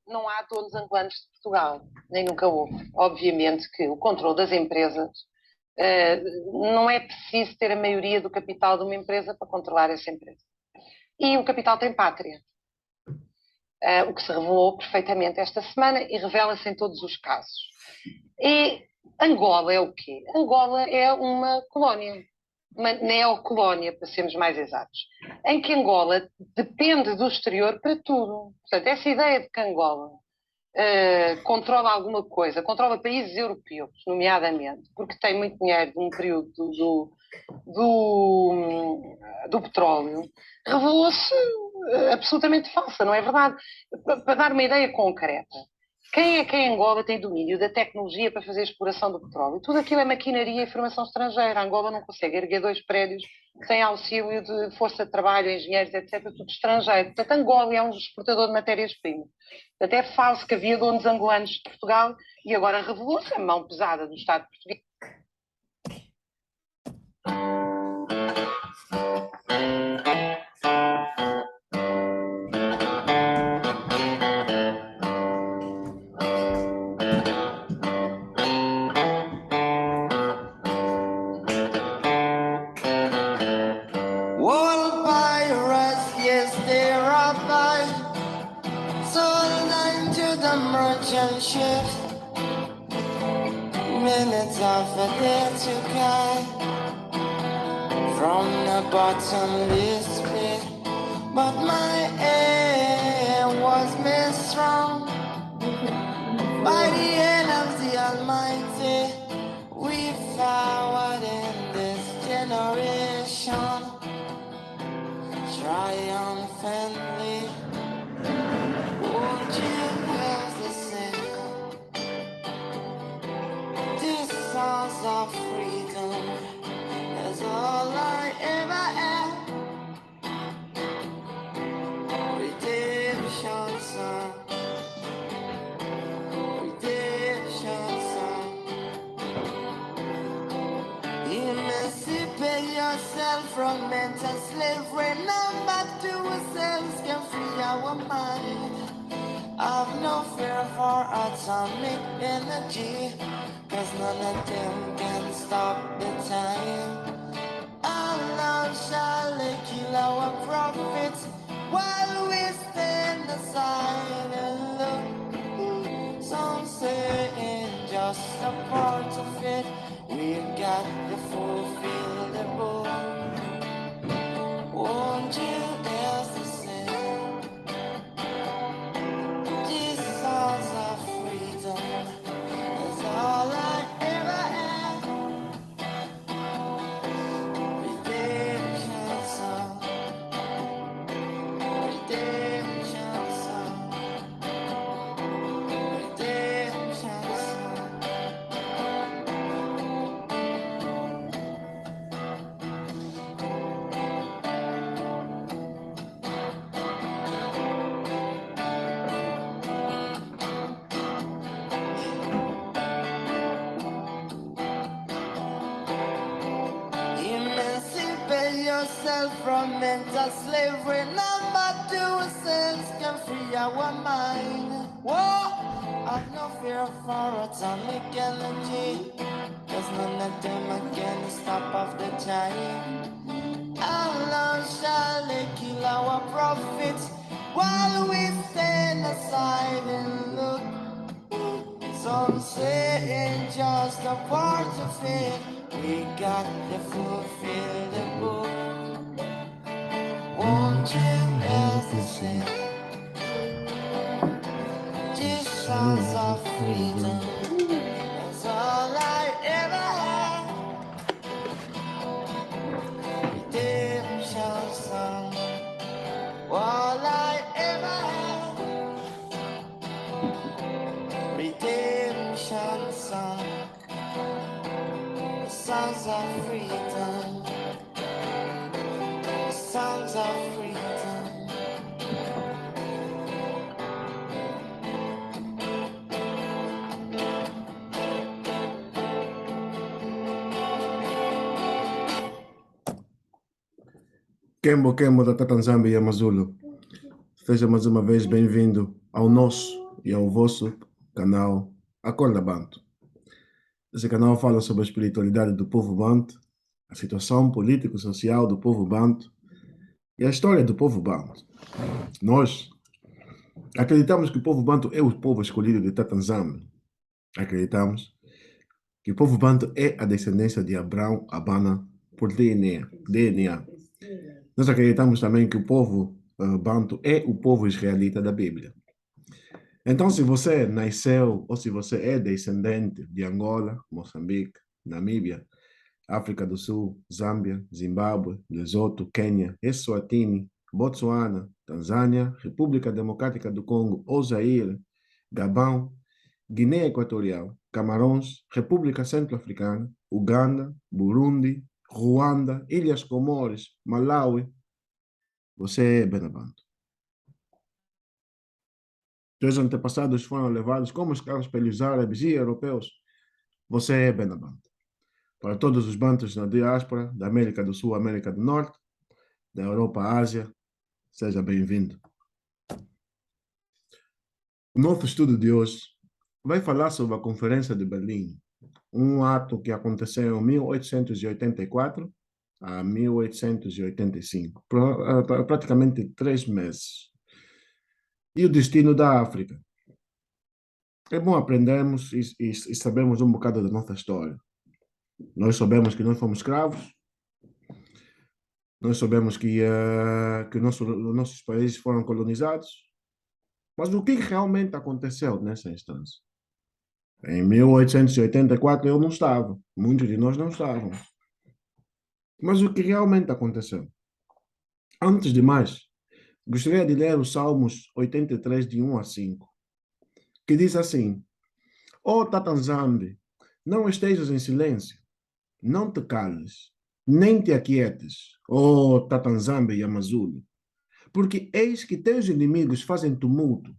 Não há donos angolanos de Portugal, nem nunca houve. Obviamente que o controle das empresas, não é preciso ter a maioria do capital de uma empresa para controlar essa empresa. E o capital tem pátria. O que se revelou perfeitamente esta semana e revela-se em todos os casos. E Angola é o quê? Angola é uma colónia, uma neocolónia, para sermos mais exatos, em que Angola depende do exterior para tudo. Portanto, essa ideia de que Angola controla alguma coisa, controla países europeus, nomeadamente, porque tem muito dinheiro de um período do petróleo, revelou-se absolutamente falsa, não é verdade? Para dar uma ideia concreta, quem é que em Angola tem domínio da tecnologia para fazer a exploração do petróleo? Tudo aquilo é maquinaria e formação estrangeira. A Angola não consegue erguer 2 prédios sem auxílio de força de trabalho, engenheiros, etc., tudo estrangeiro. Portanto, Angola é um exportador de matérias-primas. Portanto, é falso que havia donos angolanos de Portugal e agora revelou-se a mão pesada do Estado português. Shift minutes of a day to cry from the bottomless pit, but my aim was made strong by the hand of the Almighty. We forward in this generation triumphantly. Won't you help the sing? Songs of freedom is all I ever had. Redemption song, redemption song. Emancipate yourself from mental slavery. Number 2 cells can free our mind. I've no fear for atomic energy, 'cause none of them can stop the time. Allah shall kill our prophets while we stand aside and look. Some say it's just a part of it. We've got to fulfill the book. Won't you dance the same? These songs of freedom is all I ever had. Redemption song, redemption song, redemption song. Emancipate yourself from mental slavery. Number 2 cells can free our mind. Whoa! I've no fear for atomic energy, 'cause none of them can stop off the time. Allah shall kill our prophets while we stand aside and look. Some say it's just a part of it. We got to fulfill the book. Won't you help us sing? These songs of freedom is all I ever had. Redemption song, all I ever had. Redemption song, songs of freedom, songs of freedom. Kembo da Tatanzâmbia e Amazulu. Seja mais uma vez bem-vindo ao nosso e ao vosso canal Acorda Banto. Esse canal fala sobre a espiritualidade do povo Banto, a situação político-social do povo Banto e a história do povo Banto. Nós acreditamos que o povo Banto é o povo escolhido de Tatanzâmbia. Acreditamos que o povo Banto é a descendência de Abraão Abana por DNA. Nós acreditamos também que o povo Banto é o povo israelita da Bíblia. Então, se você nasceu ou se você é descendente de Angola, Moçambique, Namíbia, África do Sul, Zâmbia, Zimbábue, Lesoto, Quênia, Eswatini, Botsuana, Tanzânia, República Democrática do Congo ou Zaire, Gabão, Guiné Equatorial, Camarões, República Centro-Africana, Uganda, Burundi, Ruanda, Ilhas Comores, Malawi, você é Benabanto. Teus antepassados foram levados como escravos pelos árabes e europeus. Você é Benabanto. Para todos os bantos na diáspora, da América do Sul, América do Norte, da Europa, Ásia, seja bem-vindo. O nosso estudo de hoje vai falar sobre a Conferência de Berlim, um ato que aconteceu em 1884 a 1885, praticamente 3 meses. E o destino da África. É bom aprendermos e sabermos um bocado da nossa história. Nós sabemos que nós fomos escravos, nós sabemos que nossos países foram colonizados, mas o que realmente aconteceu nessa instância? Em 1884 eu não estava, muitos de nós não estavam. Mas o que realmente aconteceu? Antes de mais, gostaria de ler os Salmos 83, de 1 a 5, que diz assim: Ó Tatanzambe, não estejas em silêncio, não te cales, nem te aquietes, ó Tatanzambe e Amazulu, porque eis que teus inimigos fazem tumulto,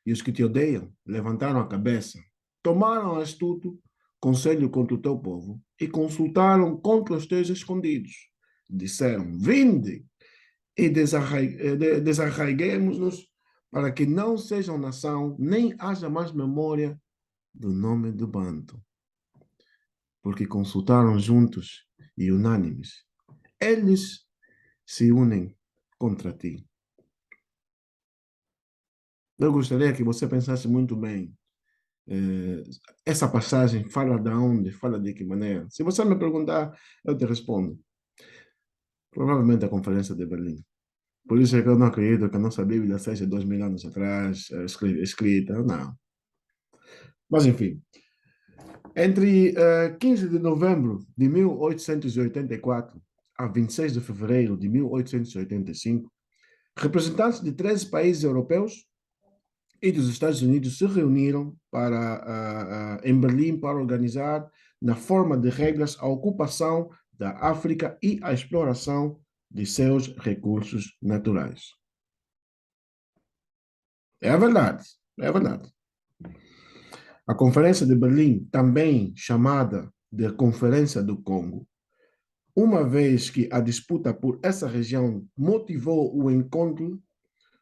e os que te odeiam levantaram a cabeça, tomaram astuto conselho contra o teu povo e consultaram contra os teus escondidos. Disseram: Vinde e desarraiguemos-nos para que não sejam nação, nem haja mais memória do nome do Banto. Porque consultaram juntos e unânimes. Eles se unem contra ti. Eu gostaria que você pensasse muito bem. Essa passagem fala de onde? Fala de que maneira? Se você me perguntar, eu te respondo. Provavelmente a Conferência de Berlim. Por isso é que eu não acredito que a nossa Bíblia seja 2000 anos atrás escrita. Não. Mas, enfim. Entre 15 de novembro de 1884 a 26 de fevereiro de 1885, representantes de 13 países europeus e dos Estados Unidos se reuniram em Berlim para organizar, na forma de regras, a ocupação da África e a exploração de seus recursos naturais. É a verdade, é a verdade. A Conferência de Berlim, também chamada de Conferência do Congo, uma vez que a disputa por essa região motivou o encontro,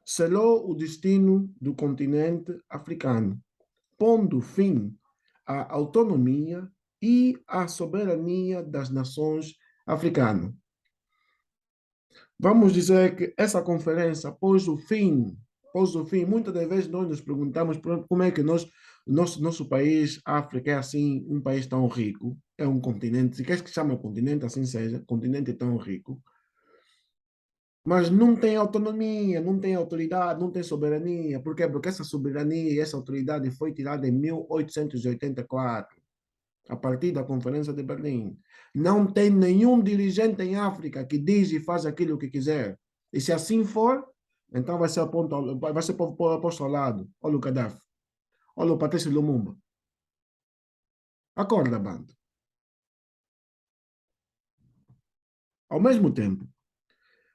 selou o destino do continente africano, pondo fim à autonomia e à soberania das nações africanas. Vamos dizer que essa conferência pôs o fim, muitas das vezes nós nos perguntamos como é que nosso país, África, é assim, um país tão rico, é um continente, se queres que chame continente, assim seja, continente tão rico, mas não tem autonomia, não tem autoridade, não tem soberania. Por quê? Porque essa soberania e essa autoridade foi tirada em 1884, a partir da Conferência de Berlim. Não tem nenhum dirigente em África que diz e faz aquilo que quiser. E se assim for, então vai ser posto ao lado. Olha o Gaddafi. Olha o Patrício Lumumba. Acorda, bando. Ao mesmo tempo,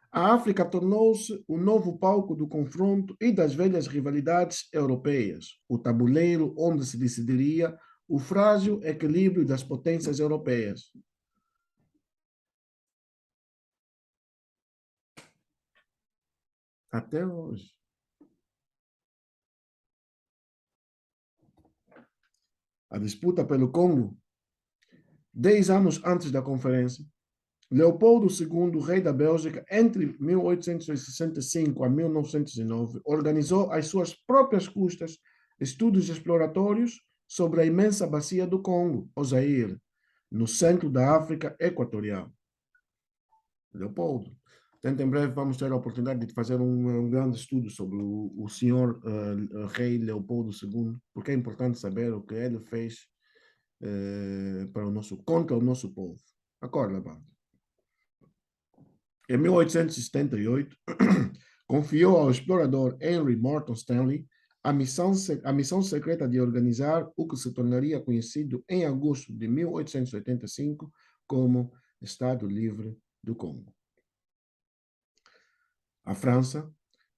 a África tornou-se o novo palco do confronto e das velhas rivalidades europeias, o tabuleiro onde se decidiria o frágil equilíbrio das potências europeias. Até hoje. A disputa pelo Congo, 10 anos antes da conferência, Leopoldo II, rei da Bélgica, entre 1865 a 1909, organizou às suas próprias custas estudos exploratórios sobre a imensa bacia do Congo, o Zaire, no centro da África Equatorial. Leopoldo. Portanto, em breve vamos ter a oportunidade de fazer um grande estudo sobre o senhor rei Leopoldo II, porque é importante saber o que ele fez contra o nosso povo. Acorda, banda. Em 1878, confiou ao explorador Henry Morton Stanley a missão secreta de organizar o que se tornaria conhecido em agosto de 1885 como Estado Livre do Congo. A França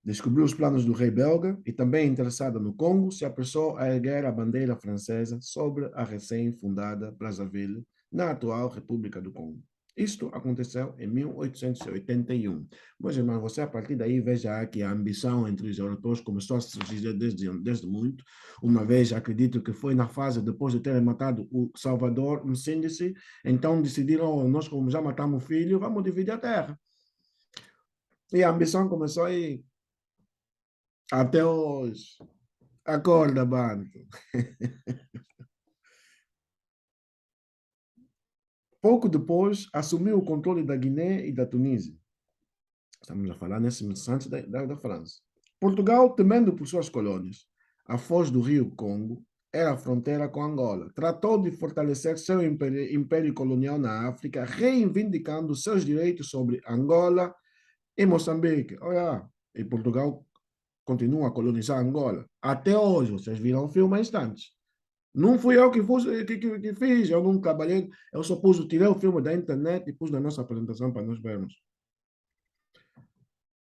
descobriu os planos do rei belga e, também interessada no Congo, se apressou a erguer a bandeira francesa sobre a recém-fundada Brazzaville, na atual República do Congo. Isto aconteceu em 1881. Meus irmãos, você a partir daí veja que a ambição entre os europeus começou a surgir desde muito. Uma vez, acredito que foi na fase depois de terem matado o Salvador Msindisi, então decidiram, nós como já matamos o filho, vamos dividir a terra. E a ambição começou aí. Até hoje. Acorda, banco. Pouco depois, assumiu o controle da Guiné e da Tunísia. Estamos a falar nesse instante da França. Portugal, temendo por suas colônias, a foz do rio Congo era a fronteira com Angola. Tratou de fortalecer seu império colonial na África, reivindicando seus direitos sobre Angola e Moçambique. Olha, e Portugal continua a colonizar Angola. Até hoje, vocês viram o filme há instantes. Não fui eu que fiz, eu não trabalhei, eu só tirei o filme da internet e pus na nossa apresentação para nós vermos.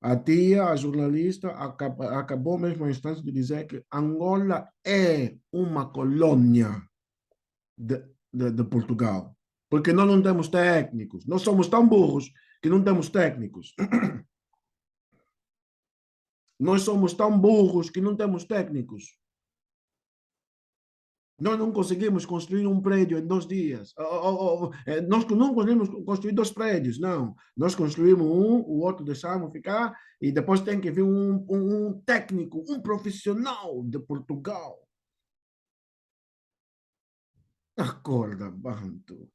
A tia, a jornalista, acabou mesmo a instante de dizer que Angola é uma colônia de Portugal. Porque nós não temos técnicos. Nós somos tão burros que não temos técnicos. Nós somos tão burros que não temos técnicos. Nós não conseguimos construir um prédio em 2 dias. Nós não conseguimos construir 2 prédios, não. Nós construímos um, o outro deixamos ficar, e depois tem que vir um técnico, um profissional de Portugal. Acorda, Banto.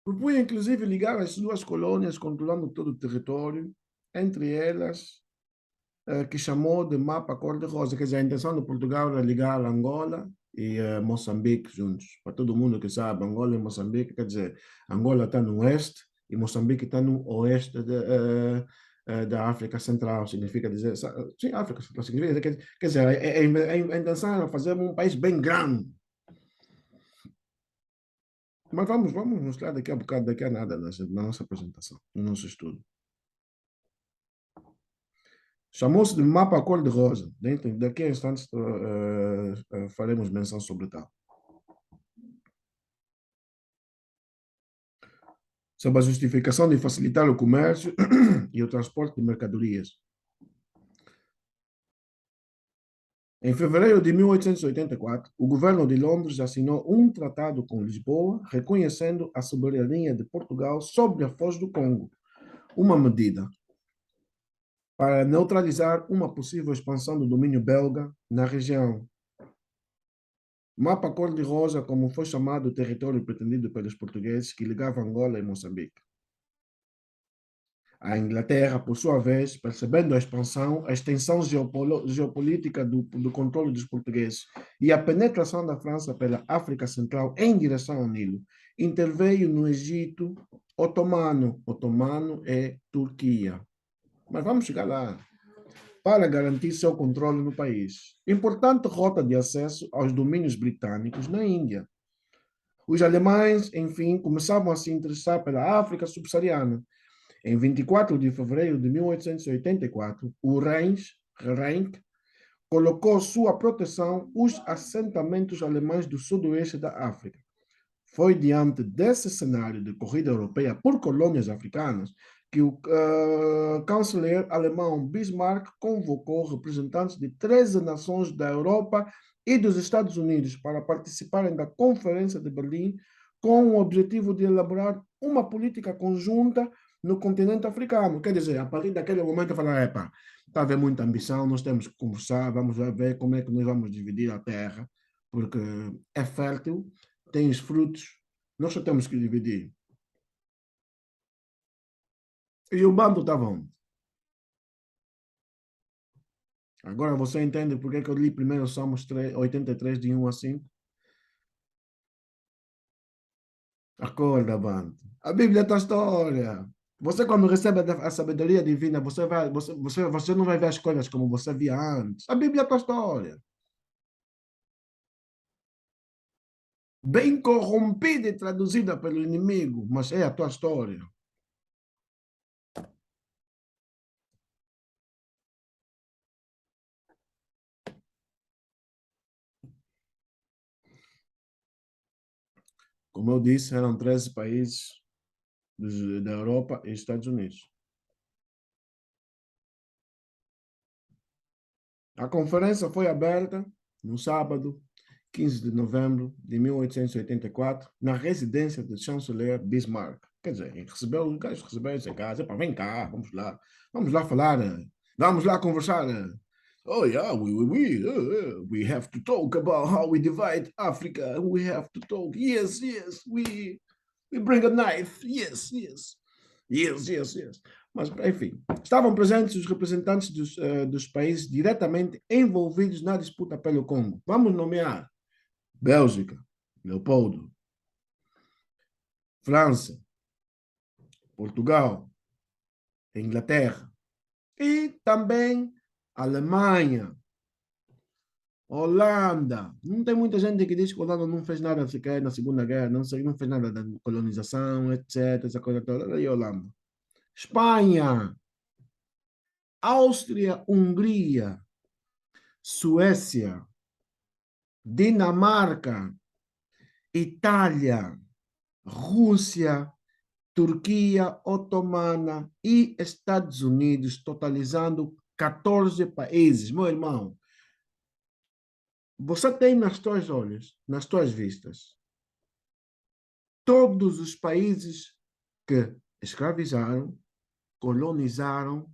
Propunha, inclusive, ligar as 2 colônias, controlando todo o território, entre elas, que chamou de mapa cor-de-rosa. Quer dizer, a intenção de Portugal era ligar Angola e Moçambique juntos. Para todo mundo que sabe, Angola e Moçambique, quer dizer, Angola está no oeste e Moçambique está no oeste da África Central. Significa dizer, sim, África Central significa, quer dizer, a intenção era fazer um país bem grande. Mas vamos mostrar daqui a bocado, daqui a nada, na nossa apresentação, no nosso estudo. Chamou-se de mapa cor-de-rosa. Daqui a instantes faremos menção sobre tal. Sob a justificação de facilitar o comércio e o transporte de mercadorias. Em fevereiro de 1884, o governo de Londres assinou um tratado com Lisboa, reconhecendo a soberania de Portugal sobre a foz do Congo, uma medida para neutralizar uma possível expansão do domínio belga na região. Mapa cor-de-rosa, como foi chamado o território pretendido pelos portugueses que ligava Angola e Moçambique. A Inglaterra, por sua vez, percebendo a extensão geopolítica do controle dos portugueses e a penetração da França pela África Central em direção ao Nilo, interveio no Egito otomano. Otomano é Turquia. Mas vamos chegar lá. Para garantir seu controle no país. Importante rota de acesso aos domínios britânicos na Índia. Os alemães, enfim, começavam a se interessar pela África subsaariana. Em 24 de fevereiro de 1884, o Reich colocou sua proteção os assentamentos alemães do sudoeste da África. Foi diante desse cenário de corrida europeia por colônias africanas que o chanceler alemão Bismarck convocou representantes de 13 nações da Europa e dos Estados Unidos para participarem da Conferência de Berlim com o objetivo de elaborar uma política conjunta no continente africano. Quer dizer, a partir daquele momento, falar, epa, está a haver muita ambição, nós temos que conversar, vamos ver como é que nós vamos dividir a terra, porque é fértil, tem os frutos, nós só temos que dividir. E o bando estava onde? Agora você entende por que eu li primeiro Salmos 83, de 1 a 5? Acorda, bando. A Bíblia é a tua história. Você, quando recebe a sabedoria divina, você não vai ver as coisas como você via antes. A Bíblia é a tua história. Bem corrompida e traduzida pelo inimigo, mas é a tua história. Como eu disse, eram 13 países da Europa e Estados Unidos. A conferência foi aberta no sábado, 15 de novembro de 1884, na residência do chanceler Bismarck. Quer dizer, os gajos receberam em casa, vem cá, vamos lá falar, vamos lá conversar. Oh yeah, we have to talk about how we divide Africa. We have to talk. Yes, we bring a knife. Yes. Mas, enfim, estavam presentes os representantes dos países diretamente envolvidos na disputa pelo Congo. Vamos nomear Bélgica, Leopoldo, França, Portugal, Inglaterra e também Alemanha, Holanda. Não tem muita gente que diz que a Holanda não fez nada sequer na Segunda Guerra, não fez nada da colonização, etc. Essa coisa toda. E Holanda. Espanha, Áustria, Hungria, Suécia, Dinamarca, Itália, Rússia, Turquia Otomana e Estados Unidos, totalizando 14 países. Meu irmão, você tem nas tuas olhos, nas tuas vistas, todos os países que escravizaram, colonizaram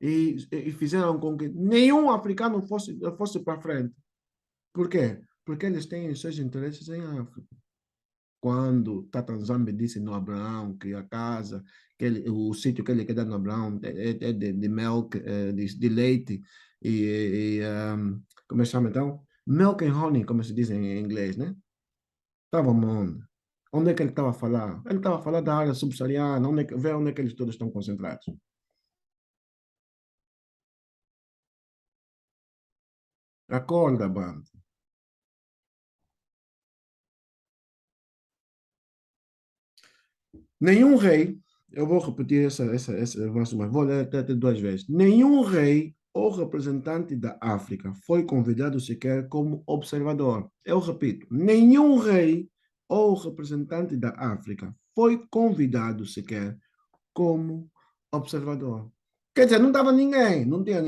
e fizeram com que nenhum africano fosse para frente. Por quê? Porque eles têm os seus interesses em África. Quando Tata Nzambe disse no Abraão que a casa, o sítio que ele quer dar no Abraão é de milk, de leite como é que chama então? Milk and honey, como se diz em inglês, né? Estava onde? Onde é que ele estava a falar? Ele estava a falar da área subsaariana, vê onde é que eles todos estão concentrados. Acorda, bando. Nenhum rei, eu vou repetir essa mas vou ler até 2 vezes. Nenhum rei ou representante da África foi convidado sequer como observador. Eu repito, nenhum rei ou representante da África foi convidado sequer como observador. Quer dizer, não estava ninguém, não tinha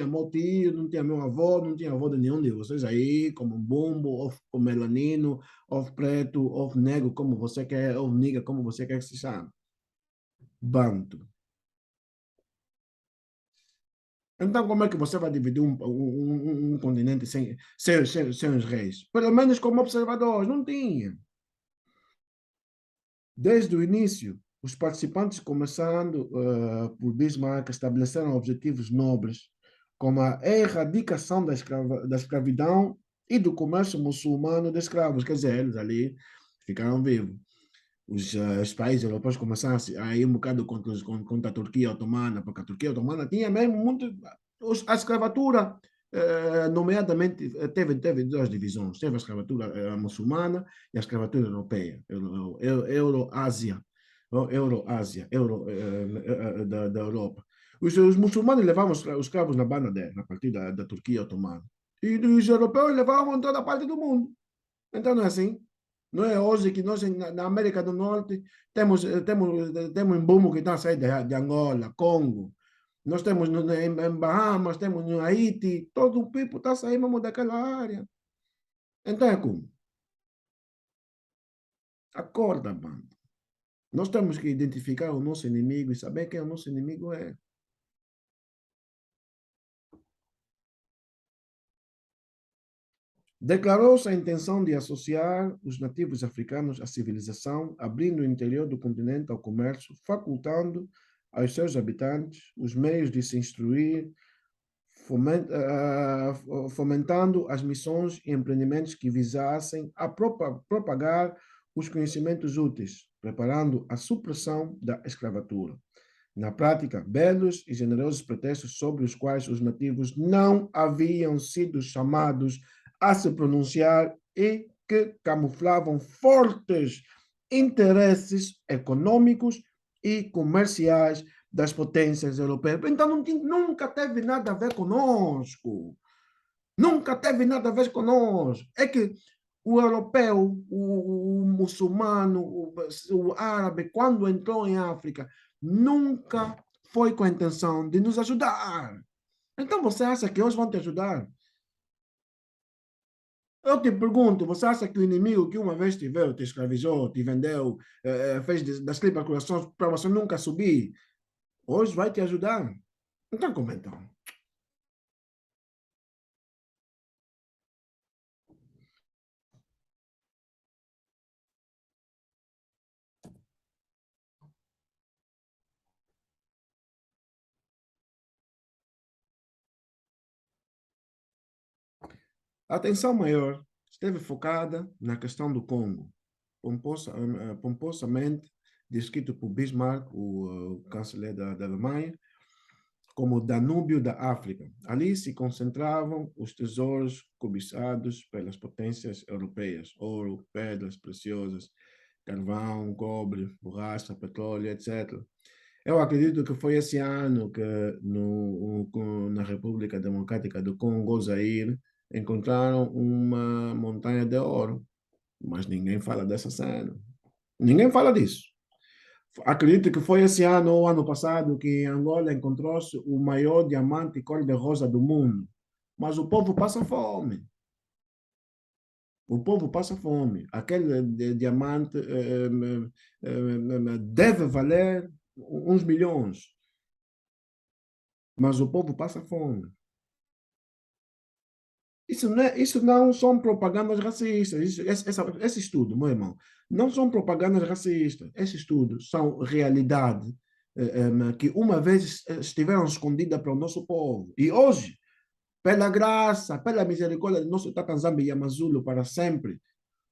meu tio, não tinha meu avô, não tinha avô de nenhum de vocês aí, como bumbo, ou melanino, ou preto, ou negro, como você quer, ou niga, como você quer que se chame. Banto. Então, como é que você vai dividir um continente sem os reis? Pelo menos como observadores, não tinha. Desde o início, os participantes, começando por Bismarck, estabeleceram objetivos nobres, como a erradicação da escravidão e do comércio muçulmano de escravos. Quer dizer, eles ali ficaram vivos. Os países europeus começaram a ir um bocado contra a Turquia Otomana, porque a Turquia Otomana tinha mesmo muito. A escravatura, nomeadamente, teve 2 divisões. Teve a escravatura muçulmana e a escravatura europeia, Euroásia, da Europa. Os muçulmanos levavam os escravos na Bangladesh, a partir da Turquia Otomana. E os europeus levavam em toda a parte do mundo. Então não é assim? Não é hoje que nós, na América do Norte, temos um boom que está a sair de Angola, Congo. Nós temos em Bahamas, temos no Haiti, todo o people está a sair mesmo daquela área. Então é como? Acorda, bando. Nós temos que identificar o nosso inimigo e saber quem o nosso inimigo é. Declarou-se a intenção de associar os nativos africanos à civilização, abrindo o interior do continente ao comércio, facultando aos seus habitantes os meios de se instruir, fomentando as missões e empreendimentos que visassem a propagar os conhecimentos úteis, preparando a supressão da escravatura. Na prática, belos e generosos pretextos sobre os quais os nativos não haviam sido chamados a se pronunciar e que camuflavam fortes interesses econômicos e comerciais das potências europeias. Então, nunca teve nada a ver conosco. Nunca teve nada a ver conosco. É que o europeu, o muçulmano, o árabe, quando entrou em África, nunca foi com a intenção de nos ajudar. Então, você acha que hoje vão te ajudar? Eu te pergunto, você acha que o inimigo que uma vez te veio, te escravizou, te vendeu, fez das tripas corações para você nunca subir, hoje vai te ajudar? Então, como então? A atenção maior esteve focada na questão do Congo, pomposamente descrito por Bismarck, o chanceler da Alemanha, como o Danúbio da África. Ali se concentravam os tesouros cobiçados pelas potências europeias: ouro, pedras preciosas, carvão, cobre, borracha, petróleo, etc. Eu acredito que foi esse ano que na República Democrática do Congo, Zaire, encontraram uma montanha de ouro, mas ninguém fala dessa cena. Ninguém fala disso. Acredito que foi esse ano ou ano passado que em Angola encontrou-se o maior diamante cor-de-rosa do mundo. Mas o povo passa fome. O povo passa fome. Aquele diamante deve valer uns milhões. Mas o povo passa fome. Isso não são propagandas racistas. Esse estudo, meu irmão, não são propagandas racistas. Esses estudos são realidade que uma vez estiveram escondidas para o nosso povo. E hoje, pela graça, pela misericórdia do nosso Tata Nzambe Yamazulo para sempre,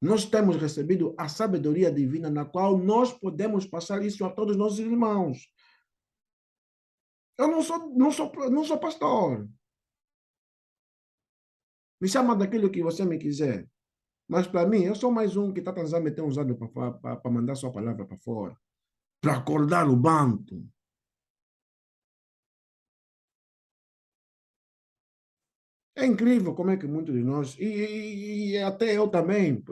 nós temos recebido a sabedoria divina na qual nós podemos passar isso a todos os nossos irmãos. Eu não sou pastor. Me chama daquilo que você me quiser. Mas para mim, eu sou mais um que está tentando meter usado para mandar sua palavra para fora. Para acordar o banco. É incrível como é que muitos de nós, e até eu também,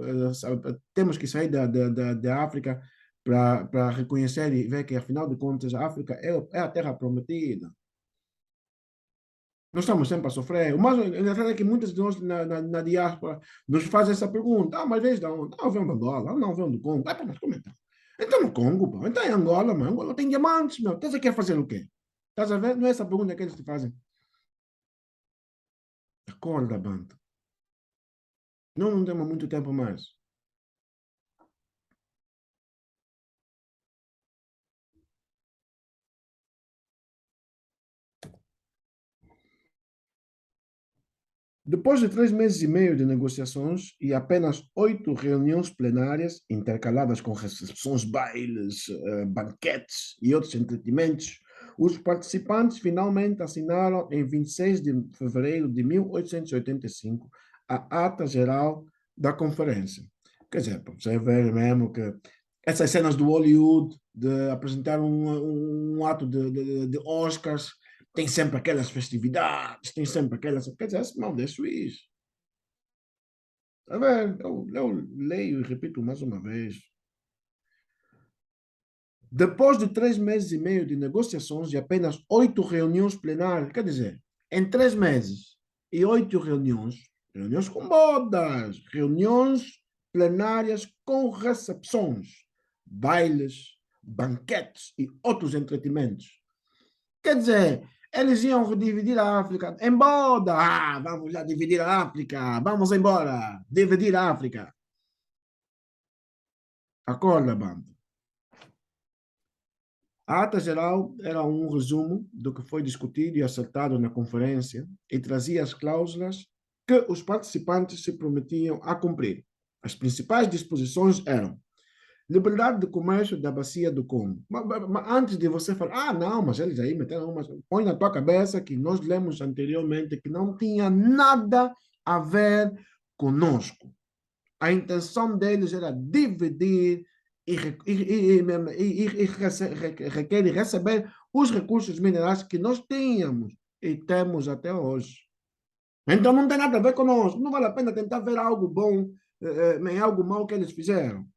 temos que sair da África para reconhecer e ver que, afinal de contas, a África é a terra prometida. Nós estamos sempre a sofrer. O mais engraçado é que muitos de nós na diáspora nos fazem essa pergunta. Ah, mas vês de onde? Ah, vem de Angola. Ah, não, vem do Congo. Ah, mas como então? Então no Congo, pô. Então em Angola, mas Angola tem diamantes, meu. Estás aqui a fazer o quê? Estás a ver? Não é essa pergunta que eles te fazem. Acorda, banda. Não temos muito tempo mais. Depois de 3 meses e meio de negociações e apenas 8 reuniões plenárias, intercaladas com recepções, bailes, banquetes e outros entretenimentos, os participantes finalmente assinaram em 26 de fevereiro de 1885 a ata geral da conferência. Quer dizer, você vê mesmo que essas cenas do Hollywood, de apresentar um ato de Oscars, tem sempre aquelas festividades, tem sempre aquelas. Quer dizer, não, é Suíço. A ver, eu leio e repito mais uma vez. Depois de 3 meses e meio de negociações e apenas 8 reuniões plenárias, quer dizer, em 3 meses e 8 reuniões, reuniões com bodas, reuniões plenárias com recepções, bailes, banquetes e outros entretenimentos. Quer dizer, eles iam dividir a África em boda. Ah, vamos já dividir a África, vamos embora, dividir a África. Acorda, bando. A ata geral era um resumo do que foi discutido e acertado na conferência e trazia as cláusulas que os participantes se prometiam a cumprir. As principais disposições eram liberdade de comércio da bacia do Congo. Mas antes de você falar, não, mas eles aí meteram uma... Põe na tua cabeça que nós lemos anteriormente que não tinha nada a ver conosco. A intenção deles era dividir requer e receber os recursos minerais que nós tínhamos e temos até hoje. Então não tem nada a ver conosco. Não vale a pena tentar ver algo bom em algo mal que eles fizeram.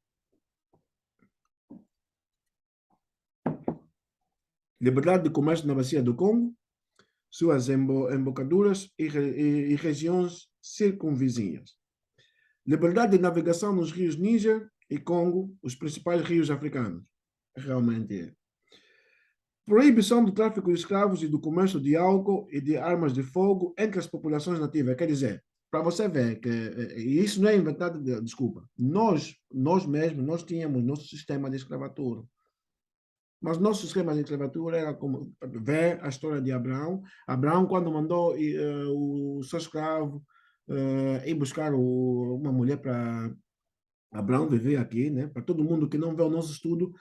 Liberdade de comércio na bacia do Congo, suas embocaduras e regiões circunvizinhas. Liberdade de navegação nos rios Níger e Congo, os principais rios africanos. Realmente é. Proibição do tráfico de escravos e do comércio de álcool e de armas de fogo entre as populações nativas. Quer dizer, para você ver que isso não é inventado, desculpa, nós mesmos, nós tínhamos nosso sistema de escravatura. Mas nosso esquema de escravatura era como ver a história de Abraão. Abraão, quando mandou o seu escravo ir buscar uma mulher para Abraão viver aqui, né? Para todo mundo que não vê o nosso estudo,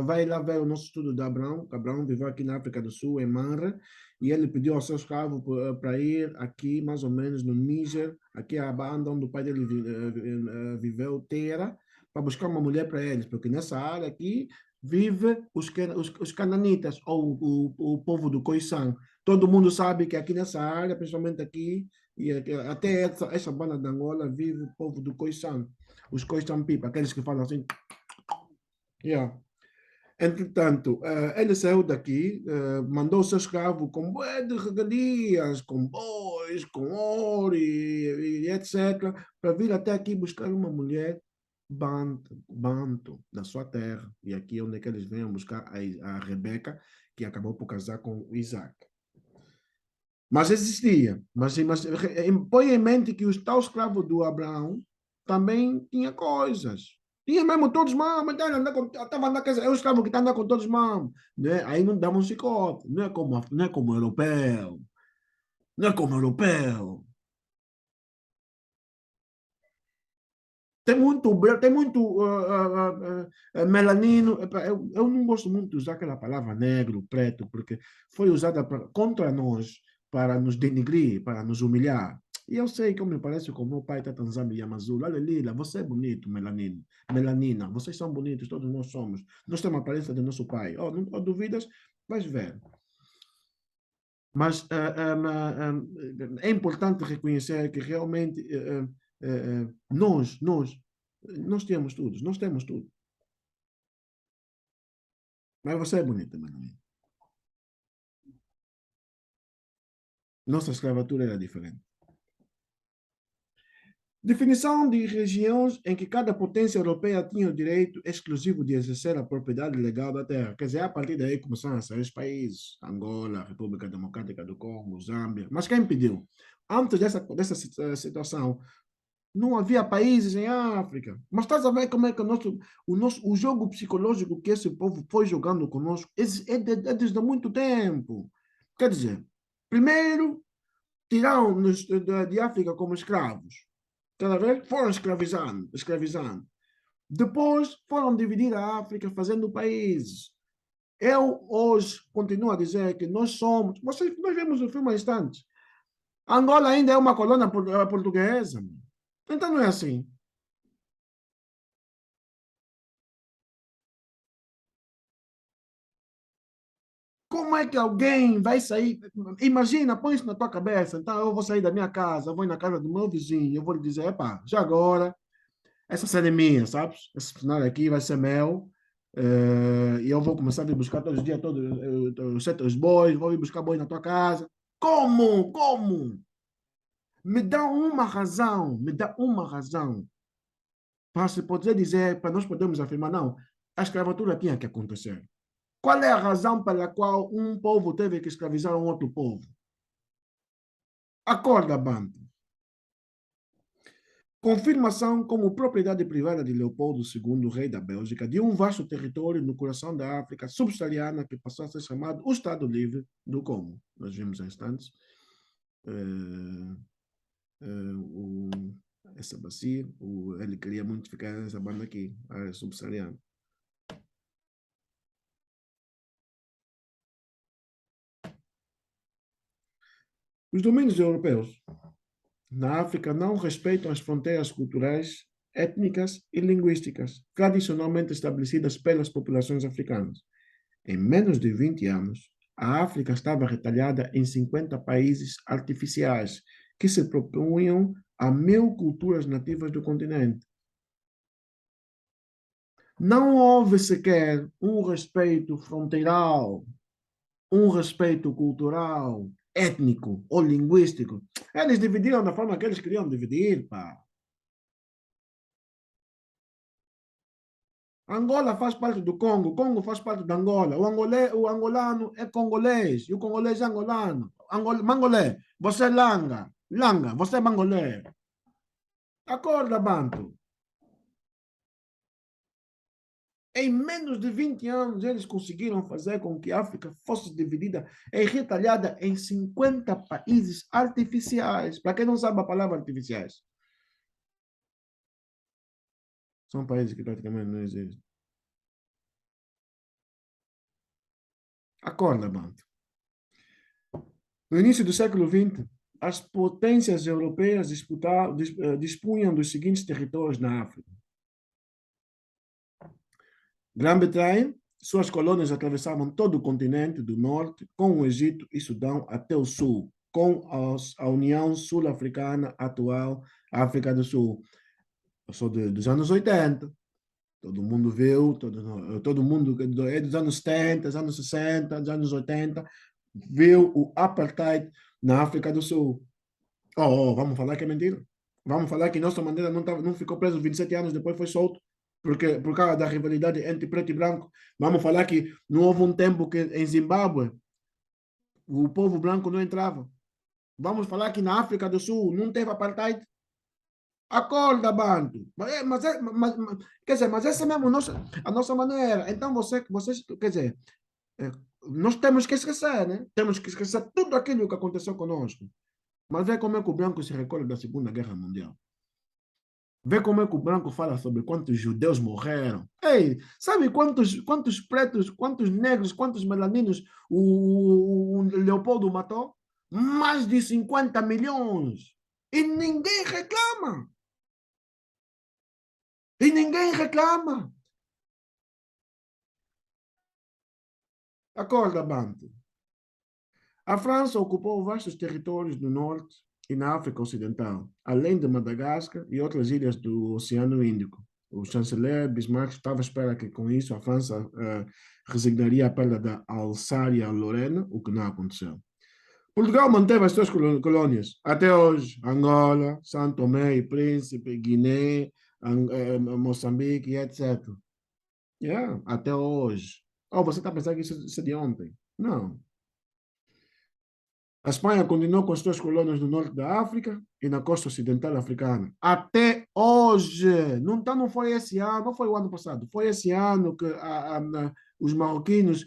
vai lá ver o nosso estudo de Abraão. Abraão viveu aqui na África do Sul, em Manra, e ele pediu ao seu escravo para ir aqui, mais ou menos no Níger, aqui a banda onde o pai dele viveu, Teira, para buscar uma mulher para eles, porque nessa área aqui vive os cananitas, ou o povo do Khoisan. Todo mundo sabe que aqui nessa área, principalmente aqui, e até essa banda de Angola, vive o povo do Khoisan. Os Khoisan People, aqueles que falam assim. Yeah. Entretanto, ele saiu daqui, mandou o seu escravo com bué de regalias, com bois, com ouro e etc., para vir até aqui buscar uma mulher banto, da sua terra. E aqui é onde é que eles vêm buscar a Rebeca, que acabou por casar com o Isaac. Mas existia. Mas põe em mente que o tal escravo do Abraão também tinha coisas. Tinha mesmo todos mãos, estava na casa, é o escravo que está andando com todos mãos. Né? Aí não dá um chicote. Não é como europeu. Não é como europeu. Tem muito melanino. Eu não gosto muito de usar aquela palavra negro, preto, porque foi usada contra nós para nos denigrir, para nos humilhar. E eu sei que eu me pareço com meu pai, Tata Nzambi Yamazulu. Olha, Lila, você é bonito, melanino. Melanina, vocês são bonitos, todos nós somos. Nós temos a aparência do nosso pai. Oh, não duvidas? Vais ver. Mas é importante reconhecer que realmente nós temos tudo, nós temos tudo. Mas você é bonita, Manuel. Nossa escravatura era diferente. Definição de regiões em que cada potência europeia tinha o direito exclusivo de exercer a propriedade legal da terra. Quer dizer, a partir daí começaram a sair os países, Angola, República Democrática do Congo, Zâmbia. Mas quem pediu? Antes dessa situação, não havia países em África. Mas estás a ver como é que o jogo psicológico que esse povo foi jogando conosco é desde muito tempo. Quer dizer, primeiro, tiraram-nos de África como escravos. Estás a ver? Foram escravizando. Depois foram dividir a África fazendo países. Eu hoje continuo a dizer que nós somos... nós vemos o filme há instantes. Angola ainda é uma colônia portuguesa. Então não é assim. Como é que alguém vai sair? Imagina, põe isso na tua cabeça. Então, eu vou sair da minha casa, vou ir na casa do meu vizinho, eu vou lhe dizer, epá, já agora, essa cena é minha, sabes? Esse cenário aqui vai ser meu. E eu vou começar a vir buscar todos os dias, todos os bois, vou ir buscar bois na tua casa. Como? Como? Me dá uma razão para se poder dizer, para nós podermos afirmar, não, a escravatura tinha que acontecer. Qual é a razão pela qual um povo teve que escravizar um outro povo? Acorda, Banto. Confirmação como propriedade privada de Leopoldo II, rei da Bélgica, de um vasto território no coração da África subsaariana que passou a ser chamado o Estado Livre do Congo. Nós vimos há instantes essa bacia, ele queria muito ficar nessa banda aqui, a área subsaariana. Os domínios europeus na África não respeitam as fronteiras culturais, étnicas e linguísticas tradicionalmente estabelecidas pelas populações africanas. Em menos de 20 anos, a África estava retalhada em 50 países artificiais que se propunham a 1000 culturas nativas do continente. Não houve sequer um respeito fronteiral, um respeito cultural, étnico ou linguístico. Eles dividiram da forma que eles queriam dividir, pá. Angola faz parte do Congo, Congo faz parte da Angola. O angolano é congolês e o congolês é angolano. Mangolé, você é langa. Langa, você é mangolé. Acorda, Banto. Em menos de 20 anos, eles conseguiram fazer com que a África fosse dividida e retalhada em 50 países artificiais. Para quem não sabe a palavra artificiais, são países que praticamente não existem. Acorda, Banto. No início do século XX, as potências europeias dispunham dos seguintes territórios na África: Grã-Bretanha, suas colônias atravessavam todo o continente do norte, com o Egito e Sudão até o sul, com a União Sul-Africana atual, África do Sul. Eu sou dos anos 80, todo mundo viu, todo mundo é dos anos 70, dos anos 60, dos anos 80, viu o apartheid na África do Sul. Vamos falar que é mentira. Vamos falar que Nelson Mandela não ficou preso 27 anos, depois foi solto, por causa da rivalidade entre preto e branco. Vamos falar que não houve um tempo que em Zimbábue o povo branco não entrava. Vamos falar que na África do Sul não teve apartheid. Acorda, Banto. Quer dizer, mas essa é mesmo a nossa maneira. Então, vocês, quer dizer, nós temos que esquecer, né? Temos que esquecer tudo aquilo que aconteceu conosco. Mas vê como é que o branco se recolhe da Segunda Guerra Mundial. Vê como é que o branco fala sobre quantos judeus morreram. Ei, sabe quantos pretos, quantos negros, quantos melaninos o Leopoldo matou? Mais de 50 milhões. E ninguém reclama. E ninguém reclama. Acorda, Banto. A França ocupou vastos territórios no norte e na África Ocidental, além de Madagascar e outras ilhas do Oceano Índico. O chanceler Bismarck estava à espera que, com isso, a França resignaria a perda da Alsácia-Lorena, o que não aconteceu. Portugal manteve as suas colônias até hoje: Angola, São Tomé e Príncipe, Guiné, Moçambique, etc. Até hoje. Você está pensando que isso é de ontem? Não. A Espanha continuou com as suas colônias no norte da África e na costa ocidental africana. Até hoje. Não foi esse ano, não foi o ano passado. Foi esse ano que os marroquinos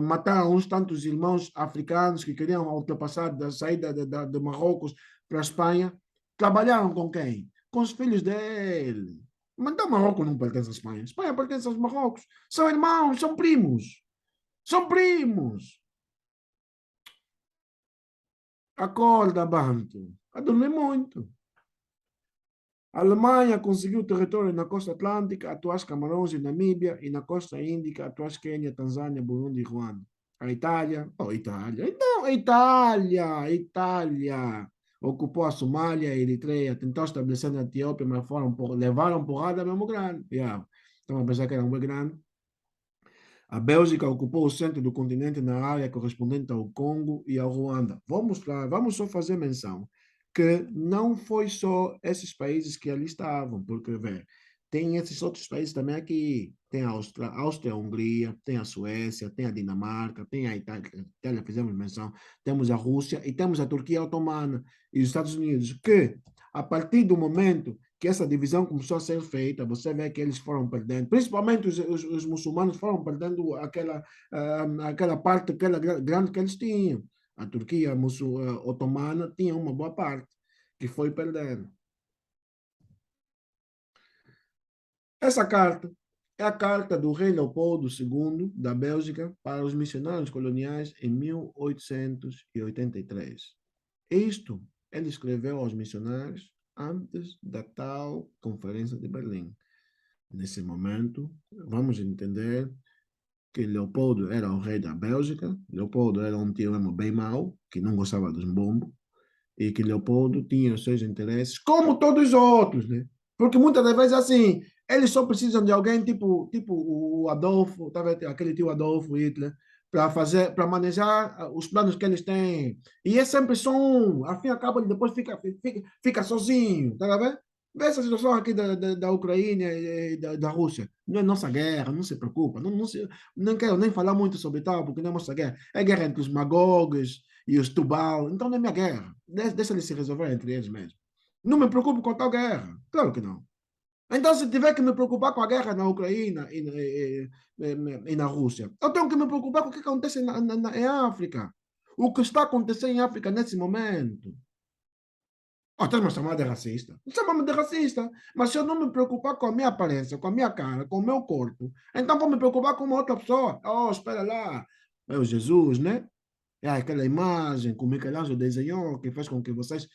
mataram uns tantos irmãos africanos que queriam ultrapassar da saída de Marrocos para a Espanha. Trabalharam com quem? Com os filhos dele. Mas então Marrocos não pertence à Espanha. A Espanha pertence aos Marrocos. São irmãos, são primos. São primos. Acorda, Banto. A dormir muito. A Alemanha conseguiu território na costa atlântica, atuais Camarões e Namíbia, e na costa índica, atuais Quênia, Tanzânia, Burundi e Ruanda. A Itália, Itália. Então, a Itália ocupou a Somália, a Eritreia, tentou estabelecer na Etiópia, mas levaram porrada mesmo grande. Yeah. Então, a pensar que era um bem grande. A Bélgica ocupou o centro do continente na área correspondente ao Congo e ao Ruanda. Vamos só fazer menção que não foi só esses países que ali estavam, porque, vê, tem esses outros países também aqui. Tem a Áustria-Hungria, tem a Suécia, tem a Dinamarca, tem a Itália, fizemos menção, temos a Rússia e temos a Turquia Otomana e os Estados Unidos, que, a partir do momento que essa divisão começou a ser feita, você vê que eles foram perdendo, principalmente os muçulmanos foram perdendo aquela parte, aquela grande que eles tinham. A Turquia otomana tinha uma boa parte que foi perdendo. Essa carta é a carta do rei Leopoldo II da Bélgica para os missionários coloniais em 1883. Isto ele escreveu aos missionários antes da tal Conferência de Berlim. Nesse momento, vamos entender que Leopoldo era o rei da Bélgica, Leopoldo era um tio bem mau, que não gostava dos bombos, e que Leopoldo tinha os seus interesses, como todos os outros, né? Porque muitas das vezes, assim, eles só precisam de alguém tipo o Adolfo, tá vendo? Aquele tio Adolfo Hitler, para manejar os planos que eles têm. E é sempre só um, ao fim e ao cabo, ele depois fica sozinho, tá vendo? Vê essa situação aqui da Ucrânia e da Rússia. Não é nossa guerra, não se preocupa. Não quero nem falar muito sobre tal, porque não é nossa guerra. É guerra entre os Magogos e os Tubal. Então não é minha guerra. Deixa eles se resolver entre eles mesmos. Não me preocupo com tal guerra. Claro que não. Então, se tiver que me preocupar com a guerra na Ucrânia e na Rússia, eu tenho que me preocupar com o que acontece em África. O que está acontecendo em África nesse momento. Estás me chamando de racista? Chama-me de racista. Mas se eu não me preocupar com a minha aparência, com a minha cara, com o meu corpo, então vou me preocupar com uma outra pessoa. Espera lá. É o Jesus, né? É aquela imagem que o Michelangelo desenhou que fez com que vocês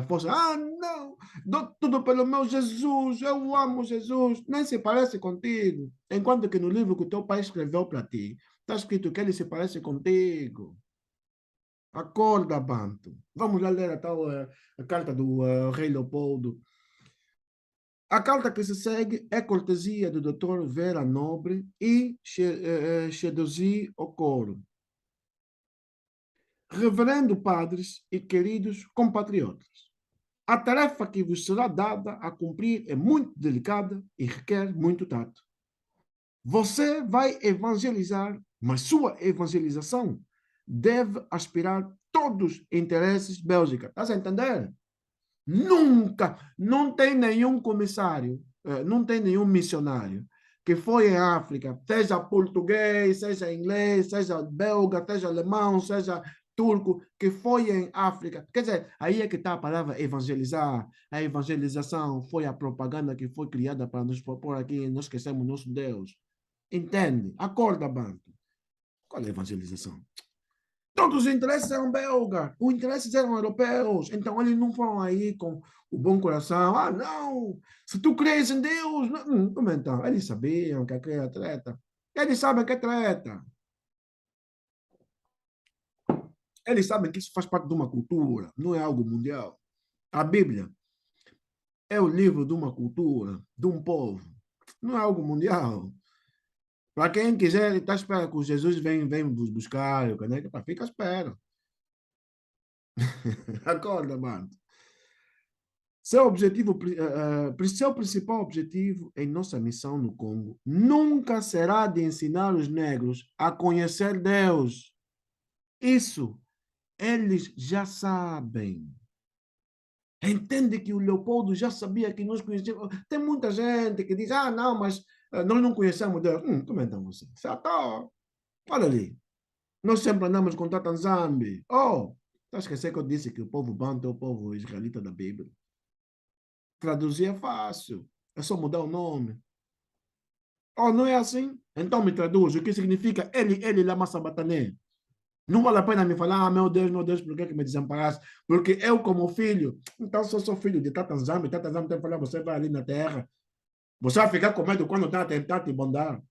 fossem. Não! Dou tudo pelo meu Jesus. Eu amo Jesus. Nem se parece contigo. Enquanto que no livro que o teu pai escreveu para ti, está escrito que ele se parece contigo. Acorda, Banto. Vamos lá ler a carta do rei Leopoldo. A carta que se segue é cortesia do Dr. Vera Nobre e Chedosi Okoro. Reverendo padres e queridos compatriotas, a tarefa que vos será dada a cumprir é muito delicada e requer muito tato. Você vai evangelizar, mas sua evangelização deve aspirar todos os interesses bélgicos. Estás a entender? Nunca, não tem nenhum comissário, não tem nenhum missionário que foi em África, seja português, seja inglês, seja belga, seja alemão, seja turco, que foi em África. Quer dizer, aí é que está a palavra evangelizar. A evangelização foi a propaganda que foi criada para nos propor aqui, nós esquecemos nosso Deus. Entende? Acorda, Banto. Qual é a evangelização? Todos os interesses eram belgas, os interesses eram europeus. Então, eles não foram aí com o bom coração. Não, se tu crês em Deus... como então? Eles sabiam que aquilo é treta. Eles sabem que é treta. Eles sabem que isso faz parte de uma cultura, não é algo mundial. A Bíblia é o livro de uma cultura, de um povo. Não é algo mundial. Para quem quiser, está à espera que Jesus venha vos buscar, fica à espera. Acorda, mano. Seu principal objetivo em nossa missão no Congo nunca será de ensinar os negros a conhecer Deus. Isso eles já sabem. Entende que o Leopoldo já sabia que nós conhecíamos. Tem muita gente que diz, não, mas nós não conhecemos Deus. Como então você? Olha ali. Nós sempre andamos com Tata Nzambi. Está a esquecer que eu disse que o povo banto é o povo israelita da Bíblia? Traduzir é fácil. É só mudar o nome. Não é assim? Então me traduz. O que significa ele lama sabatané? Não vale a pena me falar, meu Deus, por que me desamparaste? Porque eu, como filho, então sou filho de Tata Nzambi tem que falar, você vai ali na terra. Você vai ficar com medo quando está a tentar te bondar.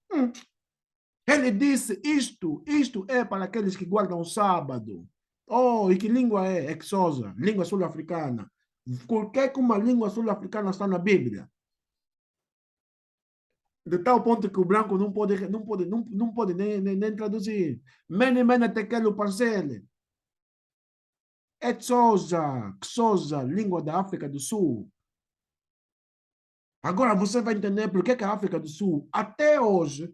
Ele disse, isto é para aqueles que guardam o sábado. Oh, e que língua é? Exosa, língua sul-africana. Por que uma língua sul-africana está na Bíblia? De tal ponto que o branco não pode nem traduzir. Mene, mene, tequelo, parcele. Xhosa, língua da África do Sul. Agora você vai entender por que a África do Sul, até hoje,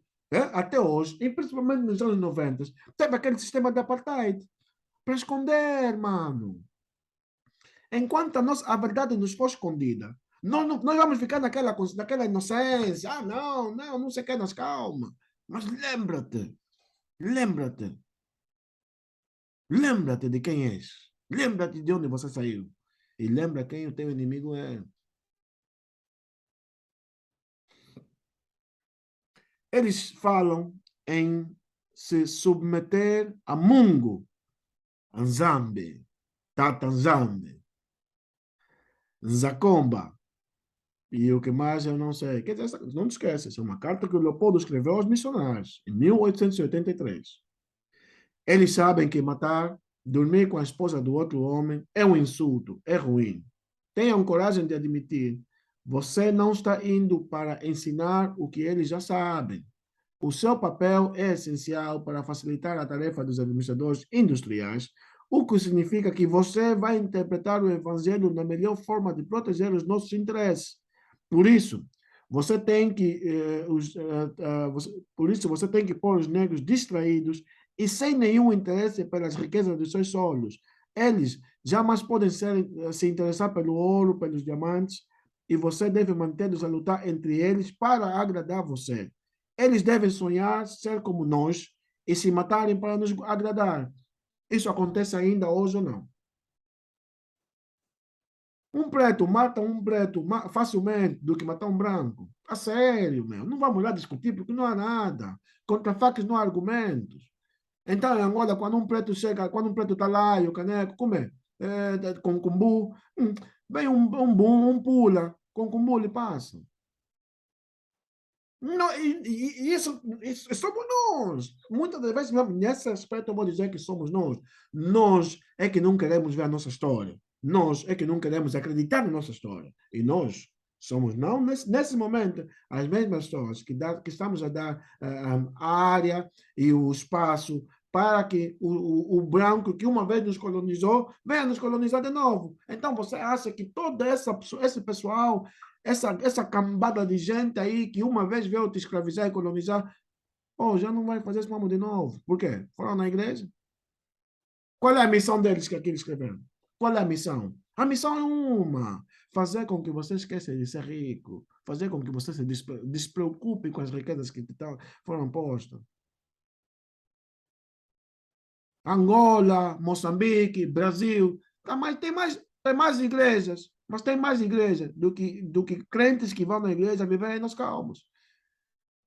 e principalmente nos anos 90, teve aquele sistema de apartheid para esconder, mano. Enquanto a verdade nos for escondida, nós vamos ficar naquela inocência. Ah, não sei o que, nas calma. Mas lembrate de quem és. Lembra-te de onde você saiu. E lembra quem o teu inimigo é. Eles falam em se submeter a Mungu, Nzambe, Tata Nzambe, Nzakomba, e o que mais eu não sei. Quer dizer, não te esqueças, é uma carta que o Leopoldo escreveu aos missionários, em 1883. Eles sabem que matar, dormir com a esposa do outro homem é um insulto, é ruim. Tenham coragem de admitir, você não está indo para ensinar o que eles já sabem. O seu papel é essencial para facilitar a tarefa dos administradores industriais, o que significa que você vai interpretar o evangelho na melhor forma de proteger os nossos interesses. Por isso, você tem que pôr os negros distraídos e sem nenhum interesse pelas riquezas dos seus solos. Eles jamais podem se interessar pelo ouro, pelos diamantes, e você deve mantê-los a lutar entre eles para agradar você. Eles devem sonhar ser como nós e se matarem para nos agradar. Isso acontece ainda hoje ou não? Um preto mata um preto facilmente do que matar um branco. A sério, meu. Não vamos lá discutir porque não há nada. Contra factos não há argumentos. Então, em Angola, quando um preto está lá e o caneco, como é? Com cumbu, vem um pula, com cumbu ele passa. Não, isso somos nós. Muitas das vezes, nesse aspecto, eu vou dizer que somos nós. Nós é que não queremos ver a nossa história. Nós é que não queremos acreditar na nossa história. E nós somos, não, nesse momento, as mesmas pessoas que estamos a dar a área e o espaço para que o branco que uma vez nos colonizou venha nos colonizar de novo. Então, você acha que todo esse pessoal, essa cambada de gente aí que uma vez veio te escravizar e colonizar, já não vai fazer esse mesmo de novo? Por quê? Foram na igreja? Qual é a missão deles que aqui eles escreveram? Qual é a missão? A missão é uma: fazer com que você esqueça de ser rico, fazer com que você se despreocupe com as riquezas que foram postas. Angola, Moçambique, Brasil, tem mais igrejas, mas tem mais igrejas do que crentes que vão na igreja viverem nos calmos.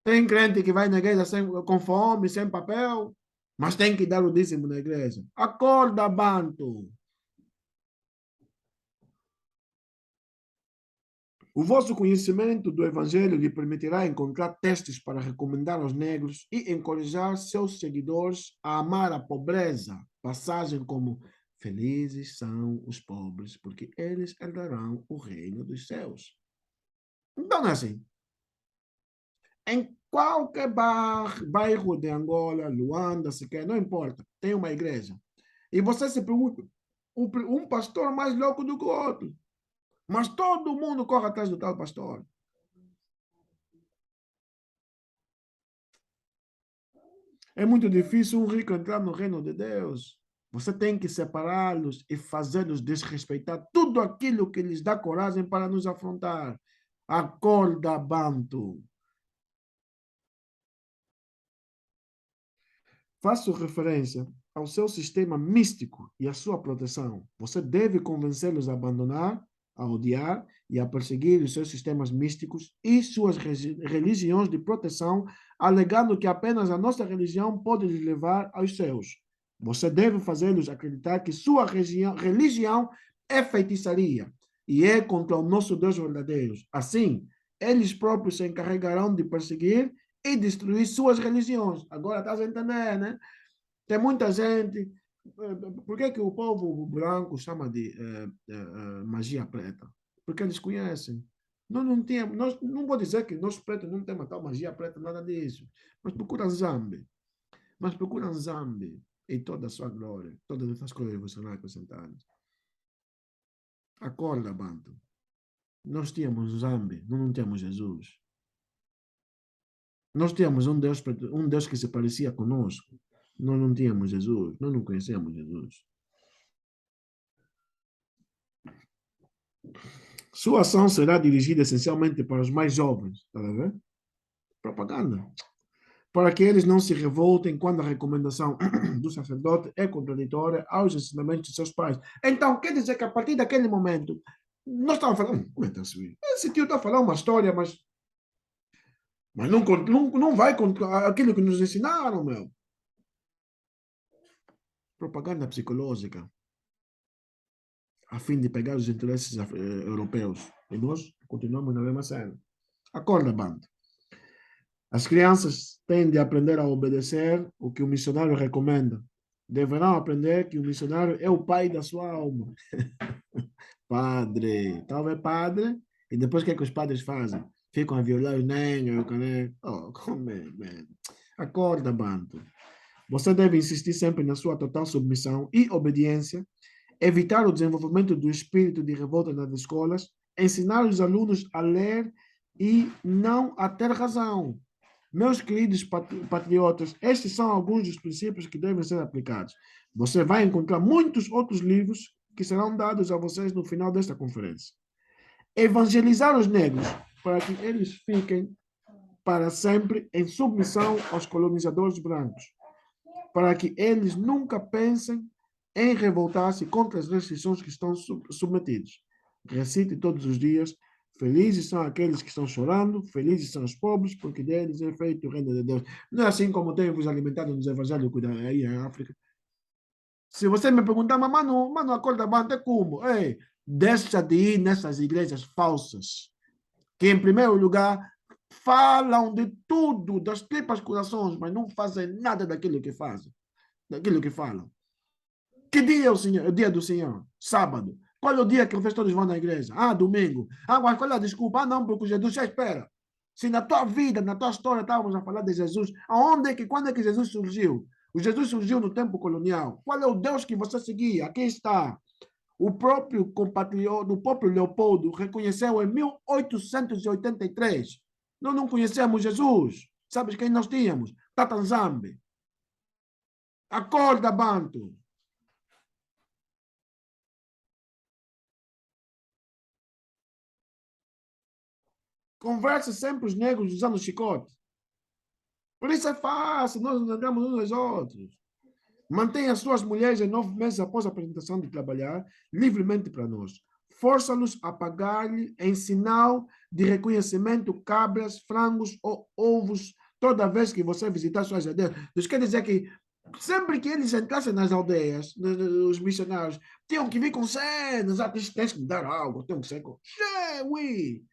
Tem crente que vai na igreja com fome, sem papel, mas tem que dar o dízimo na igreja. Acorda, Banto. O vosso conhecimento do Evangelho lhe permitirá encontrar textos para recomendar aos negros e encorajar seus seguidores a amar a pobreza. Passagem como: felizes são os pobres, porque eles herdarão o reino dos céus. Então, não é assim. Em qualquer bairro de Angola, Luanda, sequer, não importa, tem uma igreja. E você se pergunta, um pastor mais louco do que o outro. Mas todo mundo corre atrás do tal pastor. É muito difícil um rico entrar no reino de Deus. Você tem que separá-los e fazê-los desrespeitar tudo aquilo que lhes dá coragem para nos afrontar. Acorda, Banto. Faço referência ao seu sistema místico e à sua proteção. Você deve convencê-los a abandonar, a odiar e a perseguir os seus sistemas místicos e suas religiões de proteção, alegando que apenas a nossa religião pode lhes levar aos céus. Você deve fazê-los acreditar que sua religião é feitiçaria e é contra o nosso Deus verdadeiro. Assim, eles próprios se encarregarão de perseguir e destruir suas religiões. Agora estás a entender, né? Tem muita gente. Por que o povo branco chama de magia preta? Porque eles conhecem. Nós não vou dizer que nós pretos não temos tal magia preta, nada disso. Mas procuram Zambi. E toda a sua glória, todas essas coisas que serão acrescentadas. Acorda, Banto. Nós tínhamos Zambi, não temos Jesus. Nós tínhamos um Deus que se parecia conosco. Nós não tínhamos Jesus, nós não conhecemos Jesus. Sua ação será dirigida essencialmente para os mais jovens, está a ver? Propaganda. Para que eles não se revoltem quando a recomendação do sacerdote é contraditória aos ensinamentos de seus pais. Então, quer dizer que a partir daquele momento, nós estamos falando, como é que esse tio está falando uma história, mas não vai contra aquilo que nos ensinaram, meu. Propaganda psicológica, a fim de pegar os interesses europeus. E nós continuamos na mesma cena. Acorda, bando. As crianças têm de aprender a obedecer o que o missionário recomenda. Deverão aprender que o missionário é o pai da sua alma. Padre. Talvez padre. E depois o que é que os padres fazem? Ficam a violar os negros. Oh, como é, man? Acorda, bando. Você deve insistir sempre na sua total submissão e obediência, evitar o desenvolvimento do espírito de revolta nas escolas, ensinar os alunos a ler e não a ter razão. Meus queridos patriotas, estes são alguns dos princípios que devem ser aplicados. Você vai encontrar muitos outros livros que serão dados a vocês no final desta conferência. Evangelizar os negros para que eles fiquem para sempre em submissão aos colonizadores brancos, para que eles nunca pensem em revoltar-se contra as restrições que estão submetidos. Recite todos os dias: felizes são aqueles que estão chorando, felizes são os pobres, porque deles é feito o reino de Deus. Não é assim como tem vos alimentado nos evangelhos aí em África? Se você me perguntar, mas mano, acorda, banda, como? Ei, deixa de ir nessas igrejas falsas, que em primeiro lugar falam de tudo, das tripas corações, mas não fazem nada daquilo que fazem, daquilo que falam. Que dia é o dia do Senhor? Sábado. Qual é o dia que vocês todos vão na igreja? Ah, domingo. Ah, mas qual é a desculpa? Ah, não, porque Jesus já espera. Se na tua vida, na tua história, estávamos a falar de Jesus, quando é que Jesus surgiu? O Jesus surgiu no tempo colonial. Qual é o Deus que você seguia? Aqui está. O próprio compatriota, o próprio Leopoldo reconheceu em 1883. Nós não conhecemos Jesus. Sabes quem nós tínhamos? Tata Nzambi. Acorda, Banto. Conversa sempre os negros usando chicote. Por isso é fácil, nós andamos uns aos outros. Mantenha as suas mulheres em 9 meses após a apresentação de trabalhar livremente para nós. Força-los a pagar-lhe em sinal de reconhecimento cabras, frangos ou ovos toda vez que você visitar suas aldeias. Isso quer dizer que sempre que eles entrassem nas aldeias, os missionários, tinham que vir com cenas, tens que me dar algo, tem que ser com... Oui.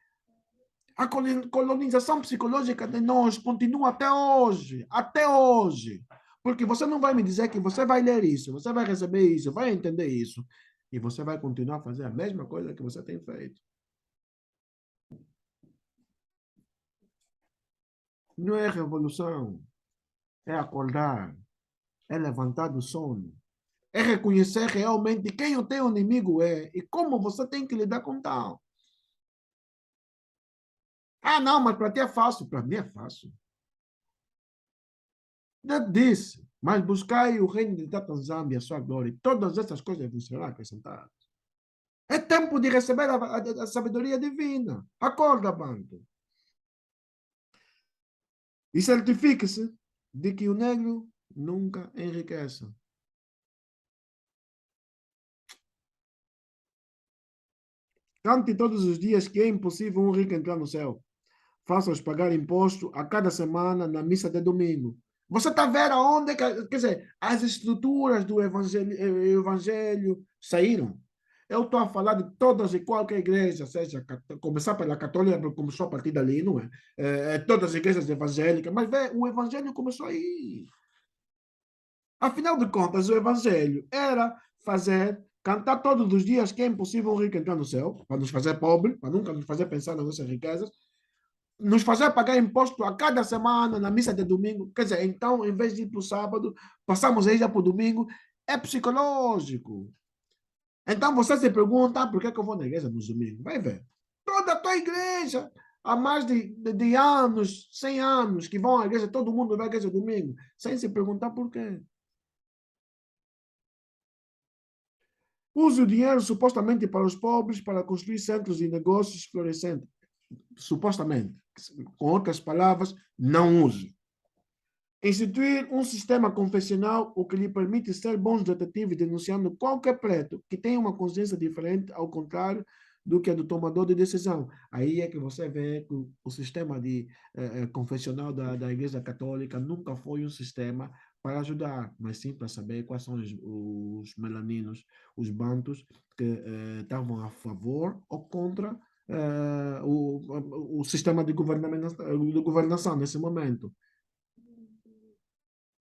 A colonização psicológica de nós continua até hoje. Até hoje. Porque você não vai me dizer que você vai ler isso, você vai receber isso, vai entender isso. E você vai continuar a fazer a mesma coisa que você tem feito. Não é revolução. É acordar. É levantar do sono. É reconhecer realmente quem o teu inimigo é e como você tem que lidar com tal. Ah, não, mas para ti é fácil. Para mim é fácil. Eu disse, mas buscai o reino de Tata Nzambi, a sua glória, e todas essas coisas vos serão acrescentadas. É tempo de receber a sabedoria divina. Acorda, bando. E certifique-se de que o negro nunca enriquece. Cante todos os dias que é impossível um rico entrar no céu. Faça-os pagar imposto a cada semana na missa de domingo. Você está vendo aonde, quer dizer, as estruturas do evangelho saíram. Eu estou a falar de todas e qualquer igreja, seja começar pela católica, porque começou a partir dali, não é? Todas as igrejas evangélicas, mas o evangelho começou aí. Afinal de contas, o evangelho era cantar todos os dias que é impossível um rico entrar no céu, para nos fazer pobre, para nunca nos fazer pensar nas nossas riquezas, nos fazer pagar imposto a cada semana na missa de domingo. Quer dizer, então, em vez de ir para o sábado, passamos aí já para o domingo. É psicológico. Então você se pergunta, por que eu vou na igreja no domingo? Vai ver. Toda a tua igreja, há mais de anos, 100 anos, que vão à igreja, todo mundo vai à igreja domingo, sem se perguntar por quê. Use o dinheiro supostamente para os pobres para construir centros de negócios florescentes. Supostamente. Com outras palavras, não use. Instituir um sistema confessional, o que lhe permite ser bons detetives denunciando qualquer preto que tenha uma consciência diferente, ao contrário do que a do tomador de decisão. Aí é que você vê que o sistema confessional da Igreja Católica nunca foi um sistema para ajudar, mas sim para saber quais são os melaninos, os bantos, que estavam a favor ou contra o sistema de governação nesse momento.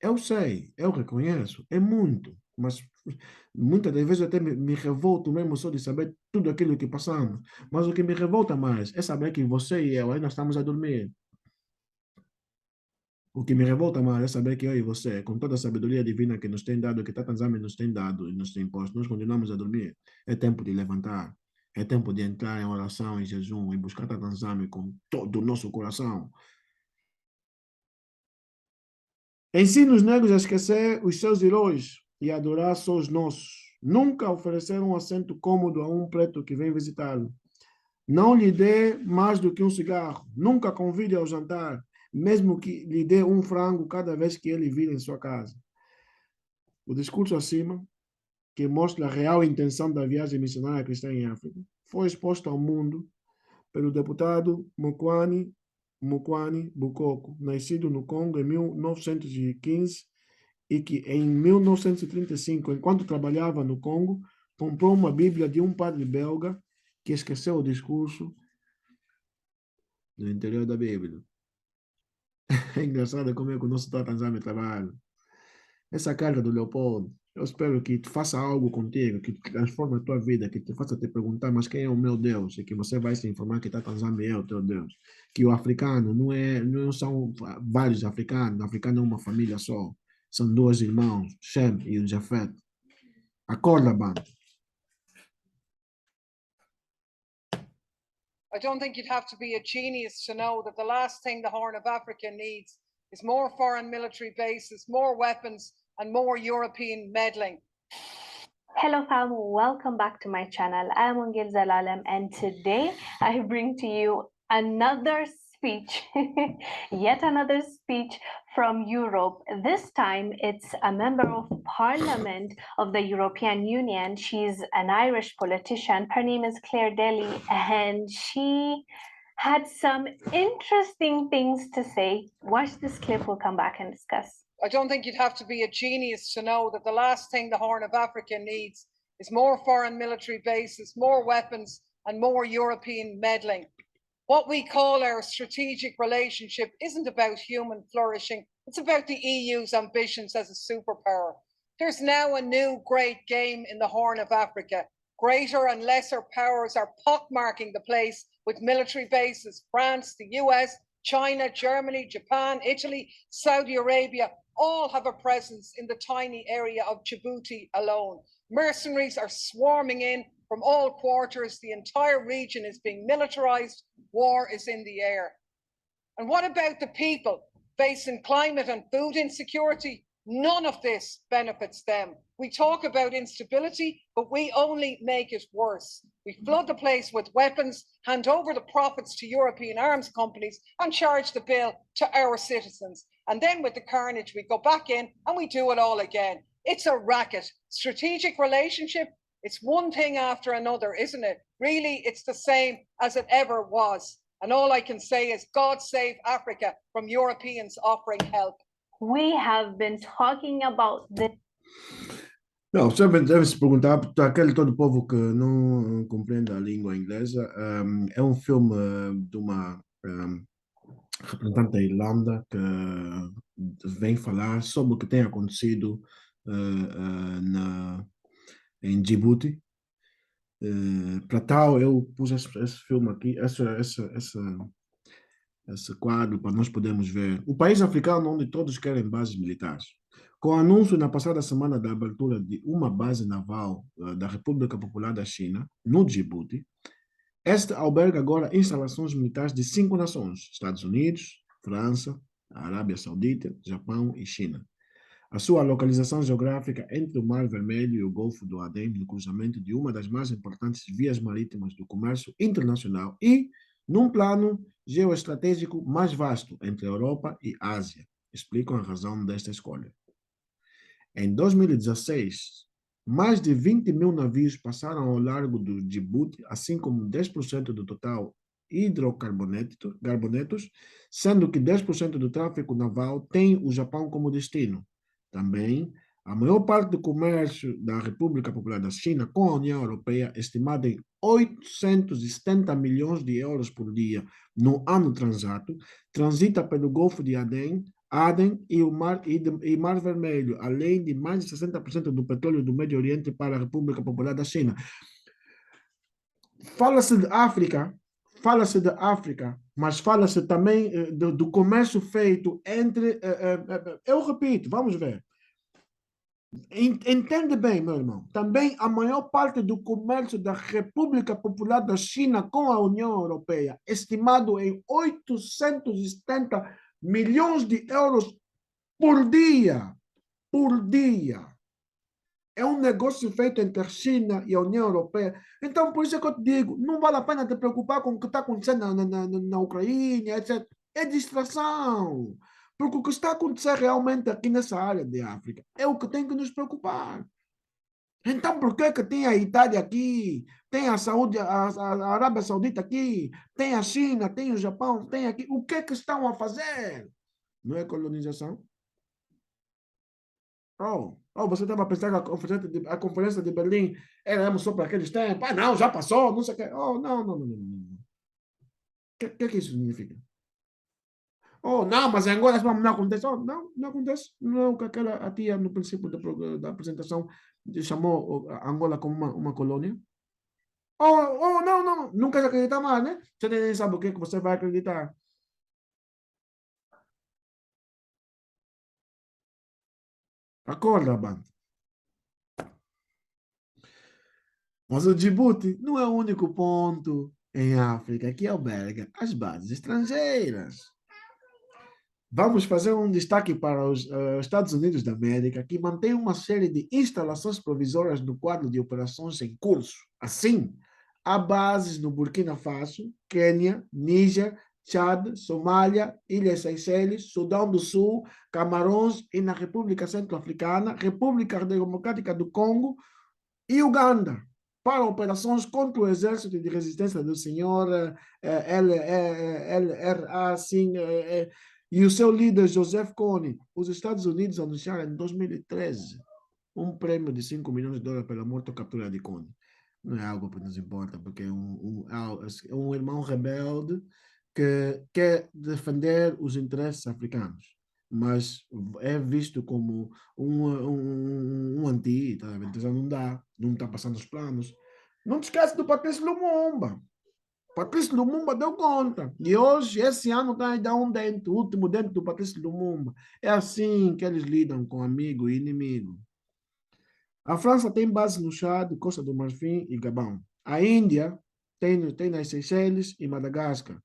Eu sei, eu reconheço, é muito, mas muitas das vezes eu até me revolto mesmo só de saber tudo aquilo que passamos. Mas o que me revolta mais é saber que você e eu ainda estamos a dormir. O que me revolta mais é saber que eu e você, com toda a sabedoria divina que nos tem dado, que Tatanzame nos tem dado e nos tem imposto, nós continuamos a dormir. É tempo de levantar. É tempo de entrar em oração, em jejum, e buscar Tatanzame com todo o nosso coração. Ensine os negros a esquecer os seus heróis e adorar só os nossos. Nunca oferecer um assento cômodo a um preto que vem visitá-lo. Não lhe dê mais do que um cigarro. Nunca convide ao jantar, mesmo que lhe dê um frango cada vez que ele vir em sua casa. O discurso acima, que mostra a real intenção da viagem missionária cristã em África, foi exposto ao mundo pelo deputado Mokwani Bukoko, nascido no Congo em 1915 e que em 1935, enquanto trabalhava no Congo, comprou uma Bíblia de um padre belga que esqueceu o discurso no interior da Bíblia. É engraçado como é que o nosso Tatanzame trabalha. Essa carta do Leopoldo, eu espero que te faça algo contigo, que transforme a tua vida, que te faça te perguntar, mas quem é o meu Deus? E que você vai se informar que Tatanzame é o teu Deus. Que o africano não são vários africanos, o africano é uma família só. São dois irmãos, Shem e o Jafet. Acorda, bando. I don't think you'd have to be a genius to know that the last thing the Horn of Africa needs is more foreign military bases, more weapons, and more European meddling. Hello fam, welcome back to my channel. I am Ongil Zalalem, and today I bring to you another speech, yet another speech from Europe. This time it's a member of parliament of the European Union. She's an Irish politician. Her name is Claire Daly, and she had some interesting things to say. Watch this clip, we'll come back and discuss. I don't think you'd have to be a genius to know that the last thing the Horn of Africa needs is more foreign military bases, more weapons, and more European meddling. What we call our strategic relationship isn't about human flourishing, it's about the EU's ambitions as a superpower. There's now a new great game in the Horn of Africa. Greater and lesser powers are pockmarking the place with military bases. France, the US, China, Germany, Japan, Italy, Saudi Arabia all have a presence in the tiny area of Djibouti alone. Mercenaries are swarming in from all quarters. The entire region is being militarized. War is in the air. And what about the people facing climate and food insecurity? None of this benefits them. We talk about instability, but we only make it worse. We flood the place with weapons, hand over the profits to European arms companies, and charge the bill to our citizens. And then with the carnage, we go back in and we do it all again. It's a racket. Strategic relationship, it's one thing after another, isn't it? Really, it's the same as it ever was. And all I can say is God save Africa from Europeans offering help. We have been talking about this. Não, você deve se perguntar, para aquele todo povo que não compreende a língua inglesa, é um filme de uma representante da Irlanda que vem falar sobre o que tem acontecido em Djibouti. Para tal, eu pus esse filme aqui, esse quadro para nós podermos ver. O país africano onde todos querem bases militares. Com o anúncio na passada semana da abertura de uma base naval da República Popular da China, no Djibouti, esta alberga agora instalações militares de 5 nações: Estados Unidos, França, Arábia Saudita, Japão e China. A sua localização geográfica entre o Mar Vermelho e o Golfo do Aden, no cruzamento de uma das mais importantes vias marítimas do comércio internacional e num plano geoestratégico mais vasto entre Europa e Ásia, explicam a razão desta escolha. Em 2016, mais de 20 mil navios passaram ao largo do Djibouti, assim como 10% do total hidrocarbonetos, sendo que 10% do tráfego naval tem o Japão como destino. Também, a maior parte do comércio da República Popular da China com a União Europeia, estimada em 870 milhões de euros por dia no ano transato, transita pelo Golfo de Aden e o Mar Vermelho, além de mais de 60% do petróleo do Médio Oriente para a República Popular da China. Fala-se de África, mas fala-se também do comércio feito entre. Eu repito, vamos ver. Entende bem, meu irmão. Também a maior parte do comércio da República Popular da China com a União Europeia, estimado em 870 milhões de euros por dia. Por dia. É um negócio feito entre a China e a União Europeia. Então, por isso é que eu te digo, não vale a pena te preocupar com o que está acontecendo na Ucrânia, etc. É distração. Porque o que está acontecendo realmente aqui nessa área de África é o que tem que nos preocupar. Então, por que tem a Itália aqui, tem a Arábia Saudita aqui, tem a China, tem o Japão, tem aqui? O que estão a fazer? Não é colonização? Você estava pensando que a conferência de Berlim era só para aqueles tempos? Ah, não, já passou, não sei o quê. Não. O que isso significa? Não, mas em Angola não acontece. Não acontece. Não é o que a tia, no princípio da apresentação, chamou a Angola como uma colônia. Não. Nunca acreditar mais, né? Você nem sabe o que você vai acreditar. Acorda, banda. Mas o Djibouti não é o único ponto em África que alberga as bases estrangeiras. Vamos fazer um destaque para os Estados Unidos da América, que mantém uma série de instalações provisórias no quadro de operações em curso. Assim, há bases no Burkina Faso, Quênia, Níger, Chad, Somália, Ilhas Seychelles, Sudão do Sul, Camarões e na República Centro-Africana, República Democrática do Congo e Uganda, para operações contra o exército de resistência do senhor LRA, e o seu líder Joseph Kony. Os Estados Unidos anunciaram em 2013 um prêmio de $5 milhões pela morte ou captura de Kony. Não é algo que nos importa, porque é um irmão rebelde que quer defender os interesses africanos, mas é visto como um anti, tá? Então não está passando os planos. Não te esquece do Patrício Lumumba. Patrício Lumumba deu conta. E hoje, esse ano, está ainda um dente, o último dente do Patrício Lumumba. É assim que eles lidam com amigo e inimigo. A França tem base no Chad, Costa do Marfim e Gabão. A Índia tem nas Seychelles e Madagascar.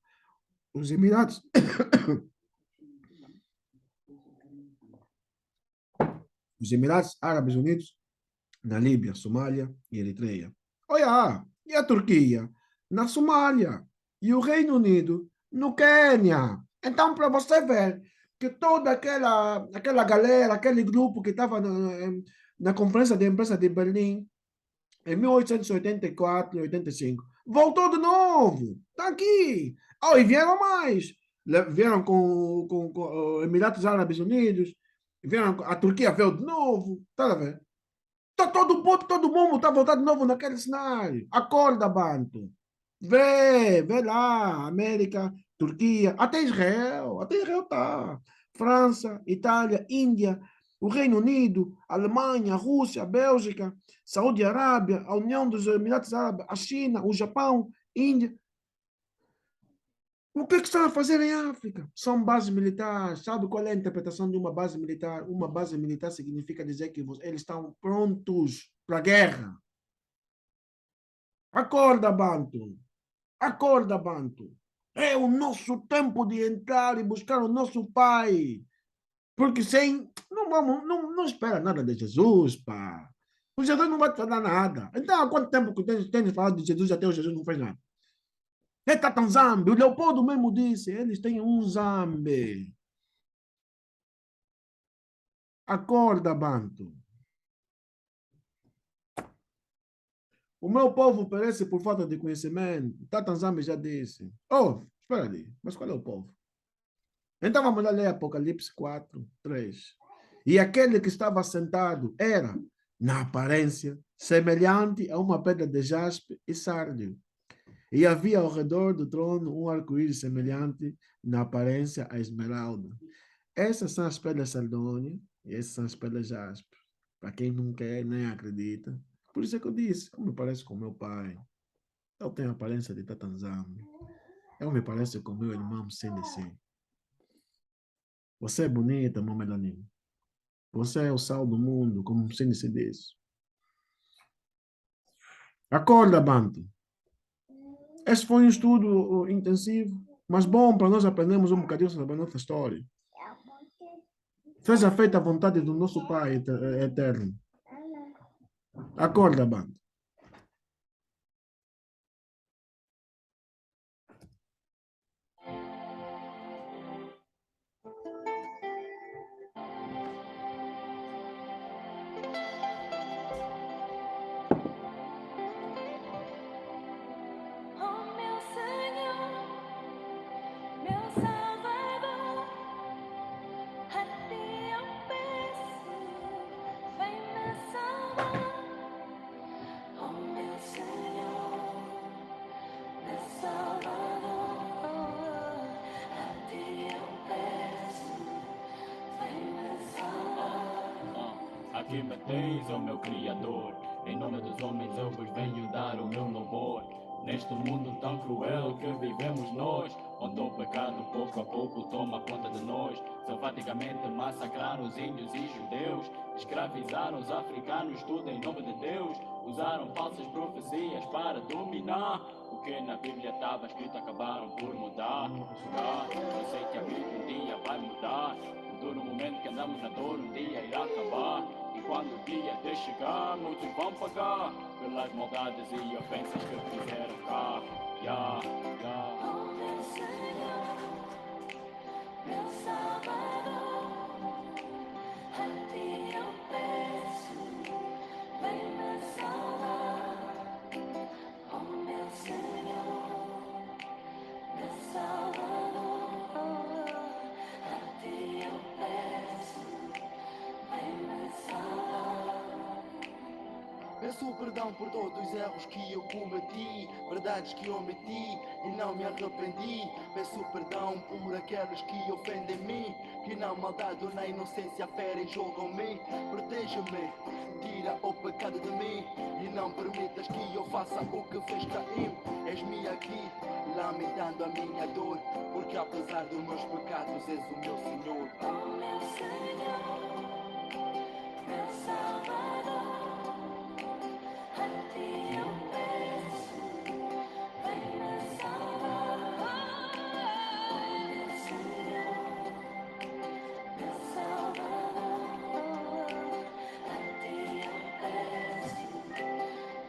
Os Emirados os Emirados Árabes Unidos na Líbia, Somália e Eritreia. Olha, e a Turquia? Na Somália. E o Reino Unido no Quênia. Então, para você ver que toda aquela galera, aquele grupo que estava na Conferência de Imprensa de Berlim, em 1884 e 85, voltou de novo. Está aqui. E vieram mais. Vieram com Emirados Árabes Unidos, a Turquia veio de novo. Está a ver? Todo mundo está a voltar de novo naquele cenário. Acorda, Banto. Vê lá, América, Turquia, até Israel está. França, Itália, Índia, o Reino Unido, Alemanha, Rússia, Bélgica, Saúde Arábia, a União dos Emirados Árabes, a China, o Japão, Índia. O que estão a fazer em África? São bases militares. Sabe qual é a interpretação de uma base militar? Uma base militar significa dizer que eles estão prontos para a guerra. Acorda, Banto. Acorda, Banto. É o nosso tempo de entrar e buscar o nosso Pai. Porque sem... Não espera nada de Jesus, pá. O Jesus não vai te dar nada. Então, há quanto tempo que tens falado de Jesus e até o Jesus não fez nada? Ele está tão zambe. O Leopoldo mesmo disse, eles têm um zambe. Acorda, Banto. O meu povo perece por falta de conhecimento. Tata Nzambe já disse. Oh, espera ali. Mas qual é o povo? Então vamos lá ler Apocalipse 4, 3. E aquele que estava sentado era, na aparência, semelhante a uma pedra de jaspe e sárdio. E havia ao redor do trono um arco-íris semelhante, na aparência, a esmeralda. Essas são as pedras sardônia e essas são as pedras jaspe. Para quem não quer nem acredita. Por isso é que eu disse, eu me pareço com meu pai. Eu tenho a aparência de Tata Nzambe. Eu me pareço com meu irmão CNC. Você é bonita, meu melaninho. Você é o sal do mundo, como o CNC diz. Acorda, Banto. Esse foi um estudo intensivo, mas bom para nós aprendermos um bocadinho sobre a nossa história. Seja feita a vontade do nosso Pai eterno. Acorda, Banto. Oh, meu Senhor, meu Salvador, a ti eu peço, vem me salvar. Oh, meu Senhor, meu Salvador, a ti eu peço, vem me salvar. Aqui me tens, ó meu Criador. Em nome dos homens eu vos venho dar o meu louvor. Neste mundo tão cruel que vivemos nós, onde o pecado pouco a pouco toma conta de nós. Selvaticamente massacraram os índios e judeus, escravizaram os africanos, tudo em nome de Deus. Usaram falsas profecias para dominar. O que na Bíblia estava escrito acabaram por mudar. Eu sei que a Bíblia um dia vai mudar. O duro momento que andamos na dor um dia irá acabar. E quando o dia de chegar, muitos vão pagar pelas maldades e ofensas que fizeram cá. Oh, meu Senhor, meu Salvador, a ti eu peço, vem me salvar. Oh, meu Senhor, meu Salvador, a ti eu peço, vem me salvar. Peço perdão por todos os erros que eu cometi, verdades que omiti e não me arrependi. Peço perdão por aqueles que ofendem mim, que na maldade ou na inocência ferem julgam-me. Protege-me, tira o pecado de mim e não permitas que eu faça o que fez Caim. És-me aqui, lamentando a minha dor, porque apesar dos meus pecados és o meu Senhor. Oh, meu Senhor, meu Salvador, a ti eu peço, vem me salvar. Oh, meu Senhor, meu Salvador, a ti eu peço,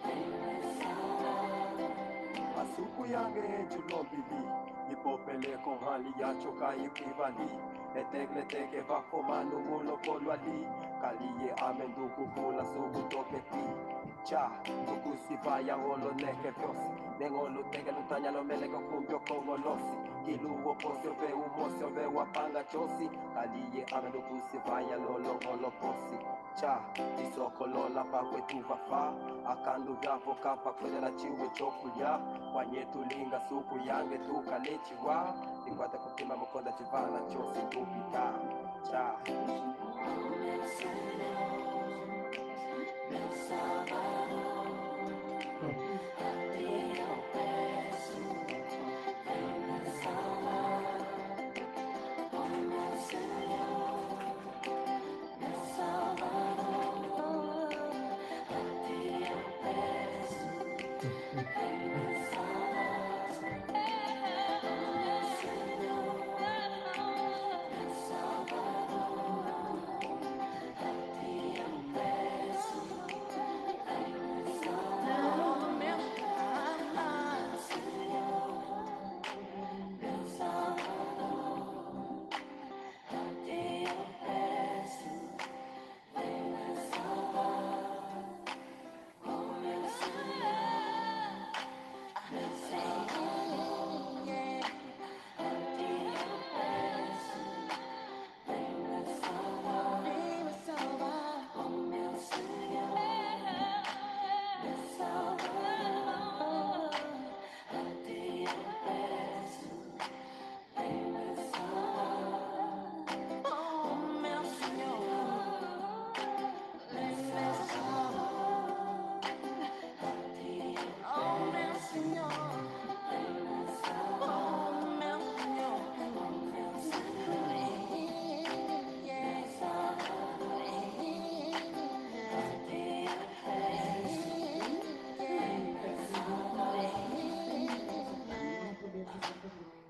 vem me salvar. Masuku yange chulobili, ipopele con hali ya choka ipivali. Etegle teke vako manu mulo kolwali, kaliye amendu kukula sugu toketi. Cha, kukusi vaya holo neke vyosi, nengolo teke lutanya lo mele kumbyo kongolosi. Kiluwo posyo ve umosyo ve wapanga chosi, kaliye amendu kusi vaya lolo holo posi. Cha, tisokolola pakwe tuvafa akandu gapo kapa kwedela chiwe chokulya kwanye tulinga suku yange tukalechiwa ikwata kupima mukonda chivala chose tupita cha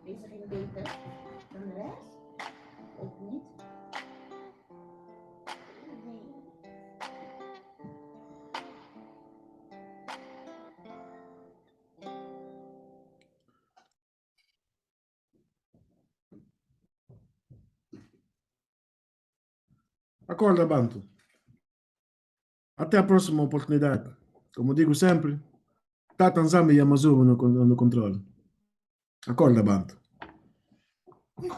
Is er een beter dan de rest? Of niet? Nee. Acorda, Bantu. Até a próxima oportunidade. Como digo sempre, Tata Nzambi e Amazulu no controle. Acorda, Bantu.